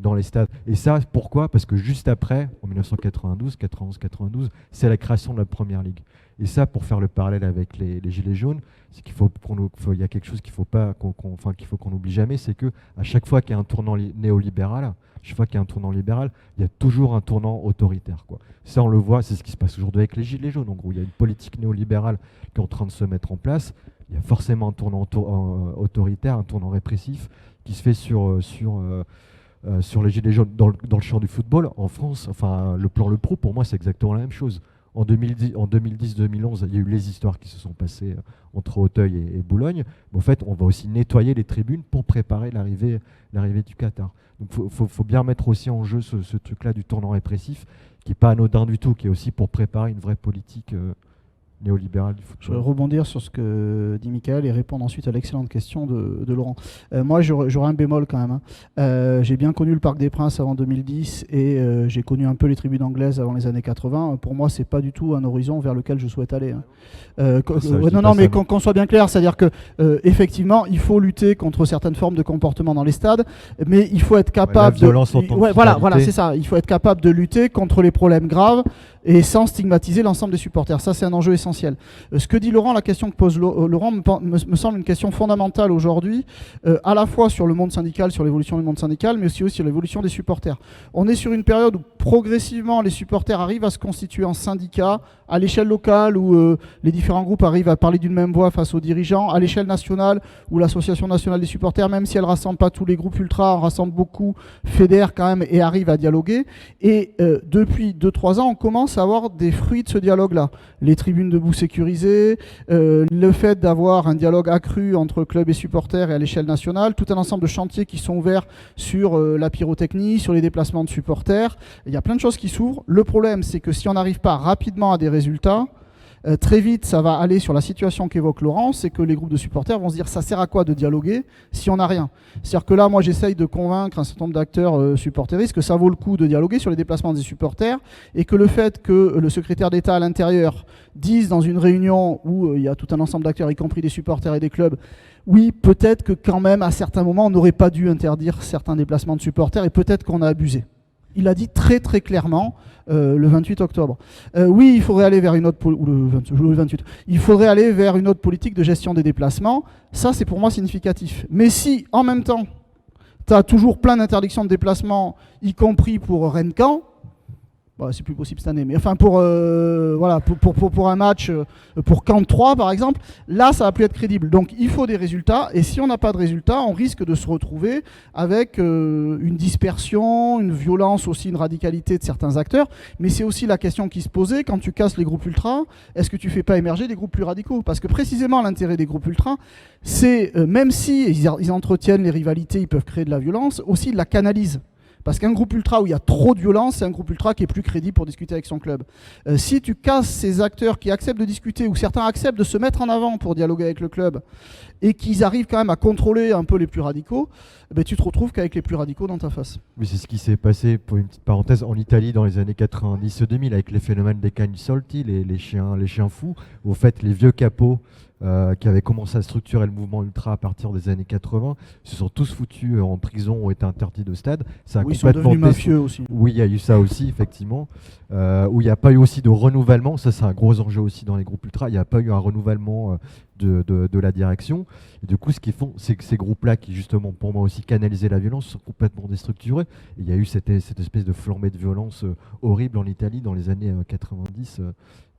dans les stades. Et ça, pourquoi? Parce que juste après, en 1992, 91-92, c'est la création de la Première Ligue. Et ça, pour faire le parallèle avec les Gilets jaunes, c'est il y a quelque chose qu'il faut qu'on n'oublie jamais, c'est que à chaque fois qu'il y a un tournant néolibéral, chaque fois qu'il y a un tournant libéral, il y a toujours un tournant autoritaire, quoi. Ça, on le voit, c'est ce qui se passe aujourd'hui avec les Gilets jaunes. En gros, il y a une politique néolibérale qui est en train de se mettre en place. Il y a forcément un tournant autoritaire, un tournant répressif qui se fait sur les Gilets jaunes dans le champ du football. En France, enfin, le plan Le Pro, pour moi, c'est exactement la même chose. En 2010-2011, il y a eu les histoires qui se sont passées entre Auteuil et Boulogne. Mais en fait, on va aussi nettoyer les tribunes pour préparer l'arrivée du Qatar. Donc il faut bien mettre aussi en jeu ce truc-là du tournant répressif, qui n'est pas anodin du tout, qui est aussi pour préparer une vraie politique néolibérale du football. Je vais rebondir sur ce que dit Michael et répondre ensuite à l'excellente question de Laurent. Moi, j'aurais un bémol quand même. J'ai bien connu le Parc des Princes avant 2010 et j'ai connu un peu les tribunes anglaises avant les années 80. Pour moi, c'est pas du tout un horizon vers lequel je souhaite aller. Mais qu'on soit bien clair, c'est-à-dire que effectivement, il faut lutter contre certaines formes de comportement dans les stades, mais il faut être capable voilà, c'est ça. Il faut être capable de lutter contre les problèmes graves et sans stigmatiser l'ensemble des supporters. Ça, c'est un enjeu essentiel. Ce que dit Laurent, la question que pose Laurent me semble une question fondamentale aujourd'hui, à la fois sur le monde syndical, sur l'évolution du monde syndical, mais aussi sur l'évolution des supporters. On est sur une période où progressivement les supporters arrivent à se constituer en syndicats, à l'échelle locale où les différents groupes arrivent à parler d'une même voix face aux dirigeants, à l'échelle nationale où l'Association nationale des supporters, même si elle ne rassemble pas tous les groupes ultras, en rassemble beaucoup, fédère quand même et arrive à dialoguer. Et depuis 2-3 ans, on commence à avoir des fruits de ce dialogue-là. Les tribunes debout sécurisées, le fait d'avoir un dialogue accru entre clubs et supporters et à l'échelle nationale, tout un ensemble de chantiers qui sont ouverts sur la pyrotechnie, sur les déplacements de supporters. Il y a plein de choses qui s'ouvrent. Le problème, c'est que si on n'arrive pas rapidement à des résultats, très vite, ça va aller sur la situation qu'évoque Laurent, c'est que les groupes de supporters vont se dire ça sert à quoi de dialoguer si on n'a rien. C'est-à-dire que là, moi, j'essaye de convaincre un certain nombre d'acteurs supporteristes que ça vaut le coup de dialoguer sur les déplacements des supporters et que le fait que le secrétaire d'État à l'intérieur dise dans une réunion où il y a tout un ensemble d'acteurs, y compris des supporters et des clubs, oui, peut-être que quand même, à certains moments, on n'aurait pas dû interdire certains déplacements de supporters et peut-être qu'on a abusé. Il a dit très très clairement le 28 octobre. Oui, il faudrait aller vers une autre il faudrait aller vers une autre politique de gestion des déplacements. Ça, c'est pour moi significatif. Mais si, en même temps, tu as toujours plein d'interdictions de déplacement, y compris pour Rennes-Caen, c'est plus possible cette année, mais enfin pour un match, pour Caen 3 par exemple, là ça va plus être crédible. Donc il faut des résultats, et si on n'a pas de résultats, on risque de se retrouver avec une dispersion, une violence aussi, une radicalité de certains acteurs. Mais c'est aussi la question qui se posait quand tu casses les groupes ultras, est-ce que tu fais pas émerger des groupes plus radicaux? Parce que précisément l'intérêt des groupes ultras, c'est même si ils entretiennent les rivalités, ils peuvent créer de la violence, aussi ils la canalisent. Parce qu'un groupe ultra où il y a trop de violence, c'est un groupe ultra qui est plus crédible pour discuter avec son club. Si tu casses ces acteurs qui acceptent de discuter, ou certains acceptent de se mettre en avant pour dialoguer avec le club, et qu'ils arrivent quand même à contrôler un peu les plus radicaux, tu te retrouves qu'avec les plus radicaux dans ta face. Oui, c'est ce qui s'est passé, pour une petite parenthèse, en Italie dans les années 90-2000, avec les phénomènes des cani solti, les chiens fous, où en fait les vieux capots qui avaient commencé à structurer le mouvement ultra à partir des années 80, se sont tous foutus en prison, ont été interdits de stade. Ça a ils sont devenus mafieux aussi. Oui, il y a eu ça aussi, effectivement. Où il n'y a pas eu aussi de renouvellement. Ça, c'est un gros enjeu aussi dans les groupes ultra. Il n'y a pas eu un renouvellement de la direction. Et du coup, ce qu'ils font, c'est que ces groupes-là, qui justement, pour moi aussi, canalisaient la violence, sont complètement déstructurés. Et il y a eu cette espèce de flambée de violence horrible en Italie dans les années 90.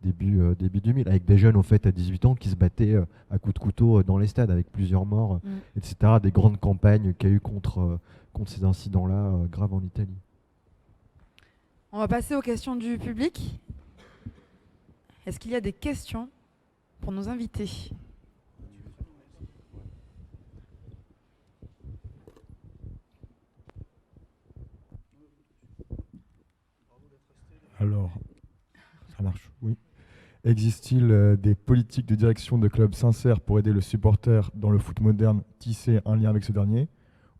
Début 2000, avec des jeunes au fait à 18 ans qui se battaient à coups de couteau dans les stades avec plusieurs morts, etc. Des grandes campagnes qu'il y a eu contre ces incidents-là graves en Italie. On va passer aux questions du public. Est-ce qu'il y a des questions pour nos invités ? Alors, ça marche, oui. Existe-t-il des politiques de direction de clubs sincères pour aider le supporter dans le foot moderne tisser un lien avec ce dernier?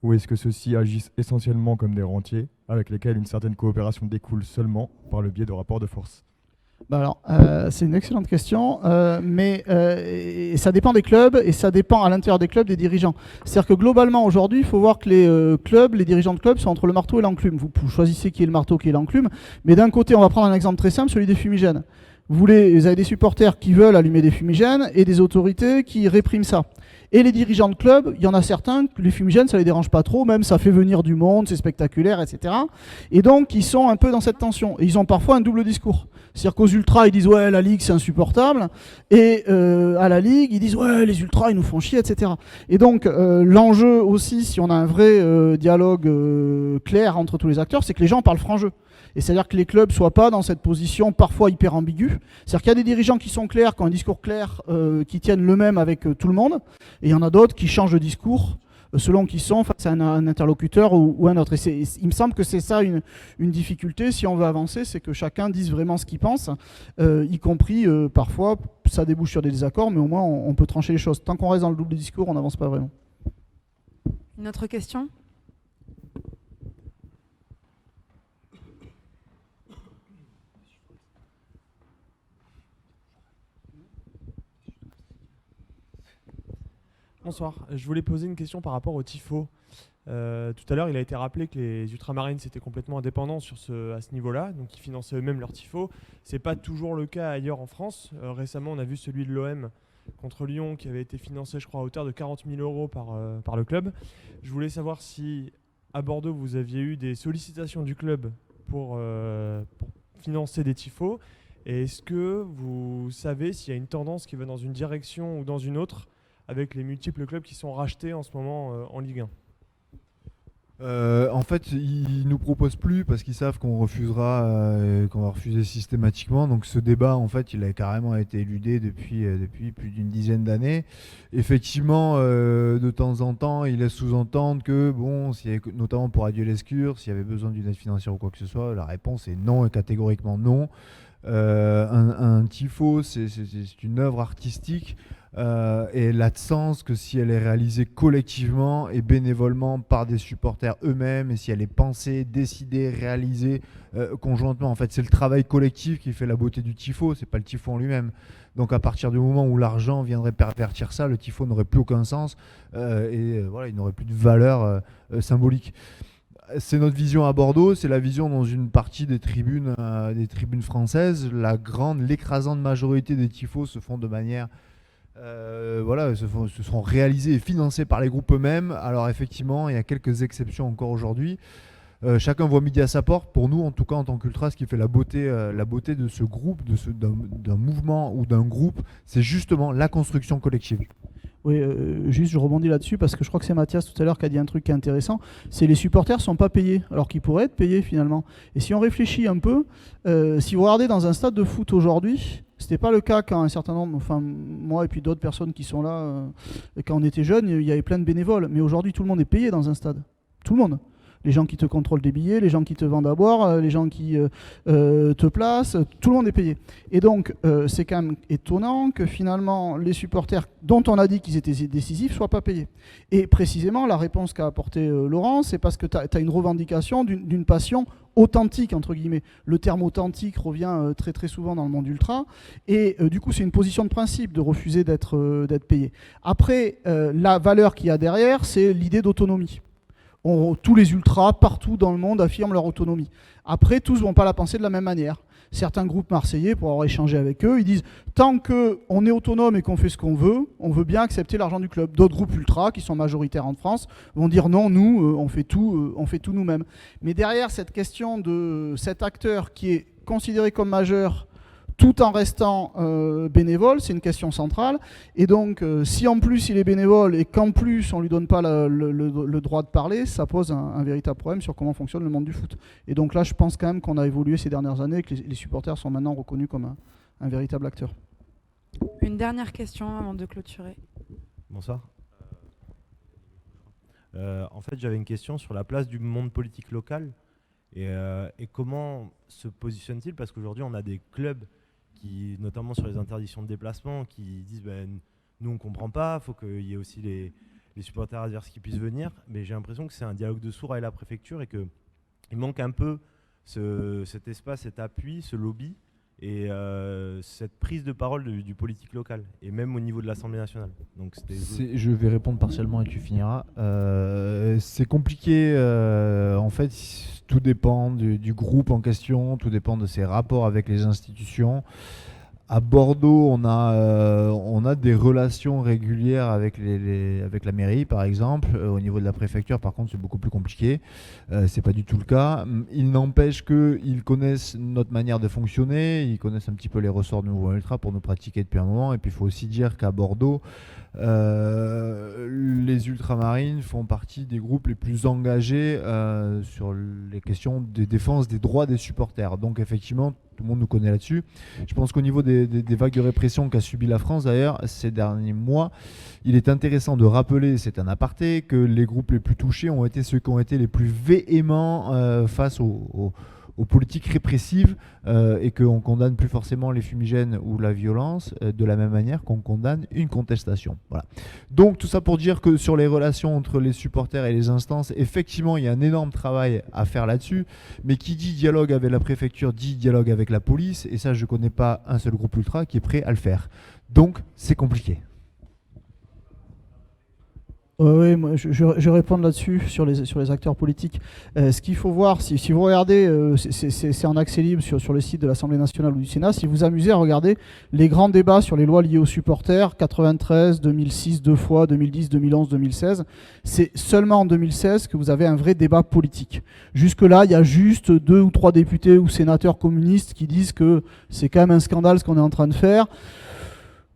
Ou est-ce que ceux-ci agissent essentiellement comme des rentiers avec lesquels une certaine coopération découle seulement par le biais de rapports de force? Bah alors, c'est une excellente question, mais et ça dépend des clubs et ça dépend à l'intérieur des clubs des dirigeants. C'est-à-dire que globalement aujourd'hui, il faut voir que les clubs, les dirigeants de clubs sont entre le marteau et l'enclume. Vous choisissez qui est le marteau, qui est l'enclume, mais d'un côté, on va prendre un exemple très simple, celui des fumigènes. Vous avez des supporters qui veulent allumer des fumigènes et des autorités qui répriment ça. Et les dirigeants de clubs, il y en a certains, les fumigènes, ça les dérange pas trop, même ça fait venir du monde, c'est spectaculaire, etc. Et donc, ils sont un peu dans cette tension. Et ils ont parfois un double discours. C'est-à-dire qu'aux ultras, ils disent ouais, la Ligue, c'est insupportable. Et à la Ligue, ils disent ouais, les ultras, ils nous font chier, etc. Et donc, l'enjeu aussi, si on a un vrai dialogue clair entre tous les acteurs, c'est que les gens parlent franc jeu. Et c'est-à-dire que les clubs ne soient pas dans cette position parfois hyper ambiguë. C'est-à-dire qu'il y a des dirigeants qui sont clairs, qui ont un discours clair, qui tiennent le même avec tout le monde. Et il y en a d'autres qui changent de discours selon qui sont face à un interlocuteur ou un autre. Et il me semble que c'est ça une difficulté, si on veut avancer, c'est que chacun dise vraiment ce qu'il pense, y compris parfois, ça débouche sur des désaccords, mais au moins on peut trancher les choses. Tant qu'on reste dans le double discours, on n'avance pas vraiment. Une autre question ? Bonsoir, je voulais poser une question par rapport au tifo. Tout à l'heure, il a été rappelé que les Ultramarines étaient complètement indépendants à ce niveau-là, donc ils finançaient eux-mêmes leur tifo. C'est pas toujours le cas ailleurs en France. Récemment, on a vu celui de l'OM contre Lyon qui avait été financé, je crois, à hauteur de 40 000 € par le club. Je voulais savoir si à Bordeaux, vous aviez eu des sollicitations du club pour financer des tifos. Et est-ce que vous savez s'il y a une tendance qui va dans une direction ou dans une autre avec les multiples clubs qui sont rachetés en ce moment en Ligue 1? En fait, ils nous proposent plus parce qu'ils savent qu'on refusera, qu'on va refuser systématiquement. Donc ce débat, en fait, il a carrément été éludé depuis plus d'une dizaine d'années. Effectivement, de temps en temps, il laisse sous-entendre que, bon, notamment pour Adieu Lescure, s'il y avait besoin d'une aide financière ou quoi que ce soit, la réponse est non et catégoriquement non. Un tifo, c'est une œuvre artistique. Et elle a de sens que si elle est réalisée collectivement et bénévolement par des supporters eux-mêmes, et si elle est pensée, décidée, réalisée conjointement. En fait, c'est le travail collectif qui fait la beauté du tifo, c'est pas le tifo en lui-même. Donc à partir du moment où l'argent viendrait pervertir ça, le tifo n'aurait plus aucun sens voilà, il n'aurait plus de valeur symbolique. C'est notre vision à Bordeaux, c'est la vision dans une partie des tribunes françaises. L'écrasante majorité des tifos se font de manière se seront réalisés et financés par les groupes eux-mêmes. Alors effectivement, il y a quelques exceptions encore aujourd'hui. Chacun voit midi à sa porte. Pour nous, en tout cas en tant qu'Ultra, ce qui fait la beauté de ce groupe, d'un mouvement ou d'un groupe, c'est justement la construction collective. Oui, juste je rebondis là-dessus parce que je crois que c'est Mathias tout à l'heure qui a dit un truc qui est intéressant, c'est les supporters ne sont pas payés alors qu'ils pourraient être payés finalement. Et si on réfléchit un peu, si vous regardez dans un stade de foot aujourd'hui, c'était pas le cas quand un certain nombre, enfin moi et puis d'autres personnes qui sont là, quand on était jeunes, il y avait plein de bénévoles. Mais aujourd'hui, tout le monde est payé dans un stade. Tout le monde. Les gens qui te contrôlent des billets, les gens qui te vendent à boire, les gens qui te placent, tout le monde est payé. Et donc, c'est quand même étonnant que finalement, les supporters dont on a dit qu'ils étaient décisifs ne soient pas payés. Et précisément, la réponse qu'a apportée Laurent, c'est parce que tu as une revendication d'une passion authentique, entre guillemets. Le terme authentique revient très très souvent dans le monde ultra. Et du coup, c'est une position de principe de refuser d'être payé. Après, la valeur qu'il y a derrière, c'est l'idée d'autonomie. Tous les ultras, partout dans le monde, affirment leur autonomie. Après, tous ne vont pas la penser de la même manière. Certains groupes marseillais, pour avoir échangé avec eux, ils disent « Tant qu'on est autonome et qu'on fait ce qu'on veut, on veut bien accepter l'argent du club ». D'autres groupes ultras, qui sont majoritaires en France, vont dire « Non, nous, on fait tout nous-mêmes ». Mais derrière cette question de cet acteur qui est considéré comme majeur, tout en restant bénévole, c'est une question centrale. Et donc, si en plus il est bénévole et qu'en plus on ne lui donne pas le droit de parler, ça pose un véritable problème sur comment fonctionne le monde du foot. Et donc là, je pense quand même qu'on a évolué ces dernières années et que les supporters sont maintenant reconnus comme un véritable acteur. Une dernière question avant de clôturer. Bonsoir. En fait, j'avais une question sur la place du monde politique local et comment se positionne-t-il, parce qu'aujourd'hui, on a des clubs qui, notamment sur les interdictions de déplacement, qui disent nous on ne comprend pas, il faut qu'il y ait aussi les supporters adverses qui puissent venir, mais j'ai l'impression que c'est un dialogue de sourds avec la préfecture et qu'il manque un peu cet espace, cet appui, ce lobby, et cette prise de parole du politique local, et même au niveau de l'Assemblée nationale. Donc je vais répondre partiellement et tu finiras. C'est compliqué, en fait, tout dépend du groupe en question, tout dépend de ses rapports avec les institutions. À Bordeaux, on a des relations régulières avec la mairie, par exemple. Au niveau de la préfecture, par contre, c'est beaucoup plus compliqué. C'est pas du tout le cas. Il n'empêche qu'ils connaissent notre manière de fonctionner, ils connaissent un petit peu les ressorts du mouvement ultra pour nous pratiquer depuis un moment. Et puis, il faut aussi dire qu'à Bordeaux, les ultramarines font partie des groupes les plus engagés sur les questions de défense des droits des supporters. Donc, effectivement, tout le monde nous connaît là-dessus. Je pense qu'au niveau des vagues de répression qu'a subi la France, d'ailleurs, ces derniers mois, il est intéressant de rappeler, c'est un aparté, que les groupes les plus touchés ont été ceux qui ont été les plus véhéments face aux politiques répressives et qu'on condamne plus forcément les fumigènes ou la violence de la même manière qu'on condamne une contestation. Voilà. Donc tout ça pour dire que sur les relations entre les supporters et les instances, effectivement il y a un énorme travail à faire là-dessus, mais qui dit dialogue avec la préfecture dit dialogue avec la police, et ça je ne connais pas un seul groupe ultra qui est prêt à le faire. Donc c'est compliqué. Oui, moi, je vais répondre là-dessus sur les acteurs politiques. Ce qu'il faut voir, si vous regardez, c'est en accès libre sur le site de l'Assemblée nationale ou du Sénat, si vous amusez à regarder les grands débats sur les lois liées aux supporters, 93, 2006 deux fois, 2010, 2011, 2016, c'est seulement en 2016 que vous avez un vrai débat politique. Jusque-là, il y a juste 2 ou 3 députés ou sénateurs communistes qui disent que c'est quand même un scandale ce qu'on est en train de faire.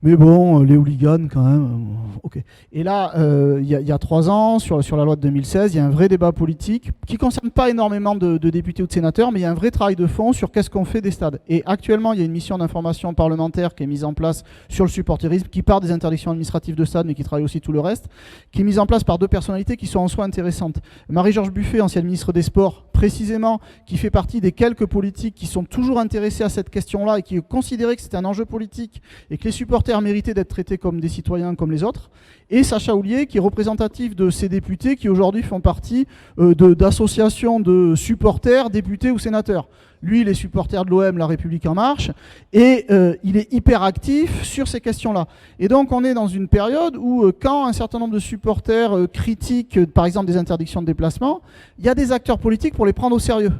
Mais bon, les hooligans quand même, ok. Et là, il y a 3 ans, sur la loi de 2016, il y a un vrai débat politique qui ne concerne pas énormément de députés ou de sénateurs, mais il y a un vrai travail de fond sur qu'est-ce qu'on fait des stades. Et actuellement, il y a une mission d'information parlementaire qui est mise en place sur le supporterisme, qui part des interdictions administratives de stade, mais qui travaille aussi tout le reste, qui est mise en place par 2 personnalités qui sont en soi intéressantes. Marie-Georges Buffet, ancienne ministre des Sports, précisément, qui fait partie des quelques politiques qui sont toujours intéressés à cette question-là et qui considéraient que c'était un enjeu politique et que les supporters mérité d'être traités comme des citoyens comme les autres, et Sacha Houlier qui est représentatif de ces députés qui aujourd'hui font partie d'associations de supporters, députés ou sénateurs. Lui, il est supporter de l'OM, La République En Marche, et il est hyper actif sur ces questions-là. Et donc on est dans une période où quand un certain nombre de supporters critiquent par exemple des interdictions de déplacement, il y a des acteurs politiques pour les prendre au sérieux.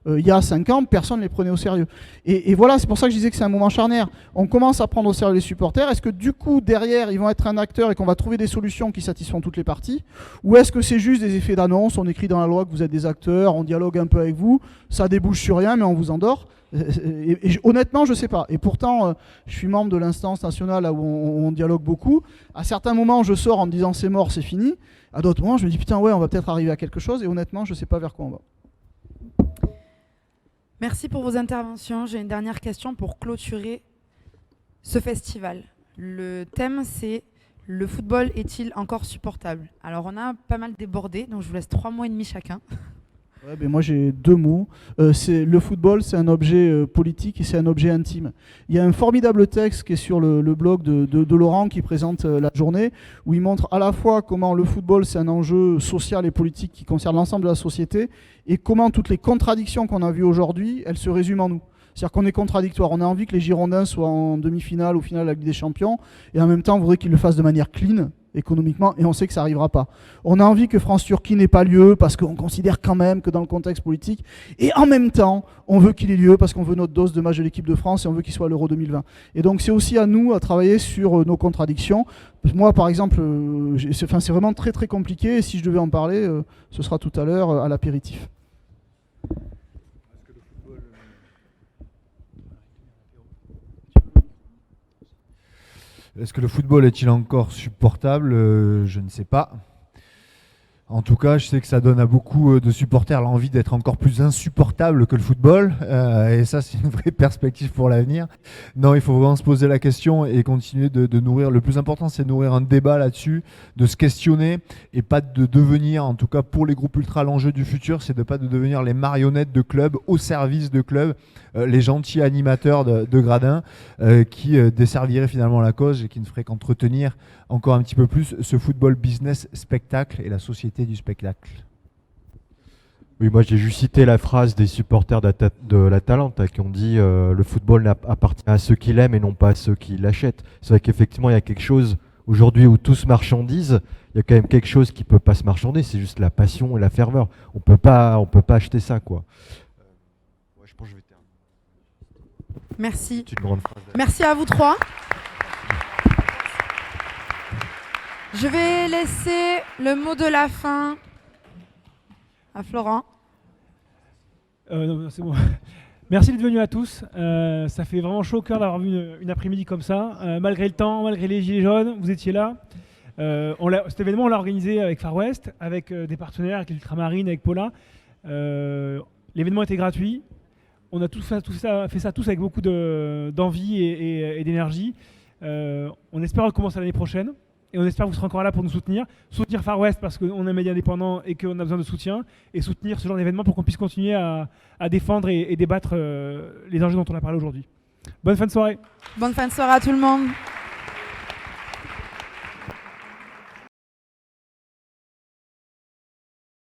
Il y a 5 ans, personne ne les prenait au sérieux. Et voilà, c'est pour ça que je disais que c'est un moment charnière. On commence à prendre au sérieux les supporters. Est-ce que du coup, derrière, ils vont être un acteur et qu'on va trouver des solutions qui satisfont toutes les parties? Ou est-ce que c'est juste des effets d'annonce? On écrit dans la loi que vous êtes des acteurs, on dialogue un peu avec vous, ça débouche sur rien, mais on vous endort. Et honnêtement, je ne sais pas. Et pourtant, je suis membre de l'instance nationale là où on dialogue beaucoup. À certains moments, je sors en me disant c'est mort, c'est fini. À d'autres moments, je me dis putain, ouais, on va peut-être arriver à quelque chose. Et honnêtement, je ne sais pas vers quoi on va. Merci pour vos interventions. J'ai une dernière question pour clôturer ce festival. Le thème, c'est « Le football est-il encore supportable ?» Alors, on a pas mal débordé, donc je vous laisse 3 mots et demi chacun. Ouais, ben moi j'ai 2 mots. Le football, c'est un objet politique et c'est un objet intime. Il y a un formidable texte qui est sur le blog de Laurent qui présente la journée, où il montre à la fois comment le football, c'est un enjeu social et politique qui concerne l'ensemble de la société, et comment toutes les contradictions qu'on a vues aujourd'hui, elles se résument en nous. C'est-à-dire qu'on est contradictoire. On a envie que les Girondins soient en demi-finale ou finale de la Ligue des Champions, et en même temps, on voudrait qu'ils le fassent de manière clean, économiquement, et on sait que ça n'arrivera pas. On a envie que France-Turquie n'ait pas lieu, parce qu'on considère quand même que dans le contexte politique, et en même temps, on veut qu'il ait lieu, parce qu'on veut notre dose de match de l'équipe de France, et on veut qu'il soit à l'Euro 2020. Et donc c'est aussi à nous à travailler sur nos contradictions. Moi, par exemple, c'est vraiment très très compliqué, et si je devais en parler, ce sera tout à l'heure à l'apéritif. Est-ce que le football est-il encore supportable? Je ne sais pas. En tout cas, je sais que ça donne à beaucoup de supporters l'envie d'être encore plus insupportable que le football. Et ça, c'est une vraie perspective pour l'avenir. Non, il faut vraiment se poser la question et continuer de nourrir. Le plus important, c'est de nourrir un débat là-dessus, de se questionner et pas de devenir, en tout cas pour les groupes ultra, l'enjeu du futur, c'est de pas de devenir les marionnettes de clubs au service de clubs, les gentils animateurs de gradins qui desserviraient finalement la cause et qui ne feraient qu'entretenir encore un petit peu plus ce football business spectacle et la société du spectacle. Oui, moi j'ai juste cité la phrase des supporters de l'Atalanta qui ont dit le football appartient à ceux qui l'aiment et non pas à ceux qui l'achètent. C'est vrai qu'effectivement il y a quelque chose aujourd'hui où tout se marchandise, il y a quand même quelque chose qui peut pas se marchander, c'est juste la passion et la ferveur. On peut pas acheter ça quoi. Ouais, je pense que je vais terminer. Merci. C'est une grande phrase. Merci à vous trois. Je vais laisser le mot de la fin à Florent. Non, c'est bon. Merci d'être venus à tous. Ça fait vraiment chaud au cœur d'avoir vu une après-midi comme ça. Malgré le temps, malgré les gilets jaunes, vous étiez là. Cet événement, on l'a organisé avec Far West, avec des partenaires, avec l'Ultramarine, avec Paula. L'événement était gratuit. On a fait ça tous avec beaucoup d'envie et d'énergie. On espère recommencer l'année prochaine. Et on espère que vous serez encore là pour nous soutenir. Soutenir Far West parce qu'on est un média indépendant et qu'on a besoin de soutien. Et soutenir ce genre d'événement pour qu'on puisse continuer à défendre et débattre les enjeux dont on a parlé aujourd'hui. Bonne fin de soirée. Bonne fin de soirée à tout le monde.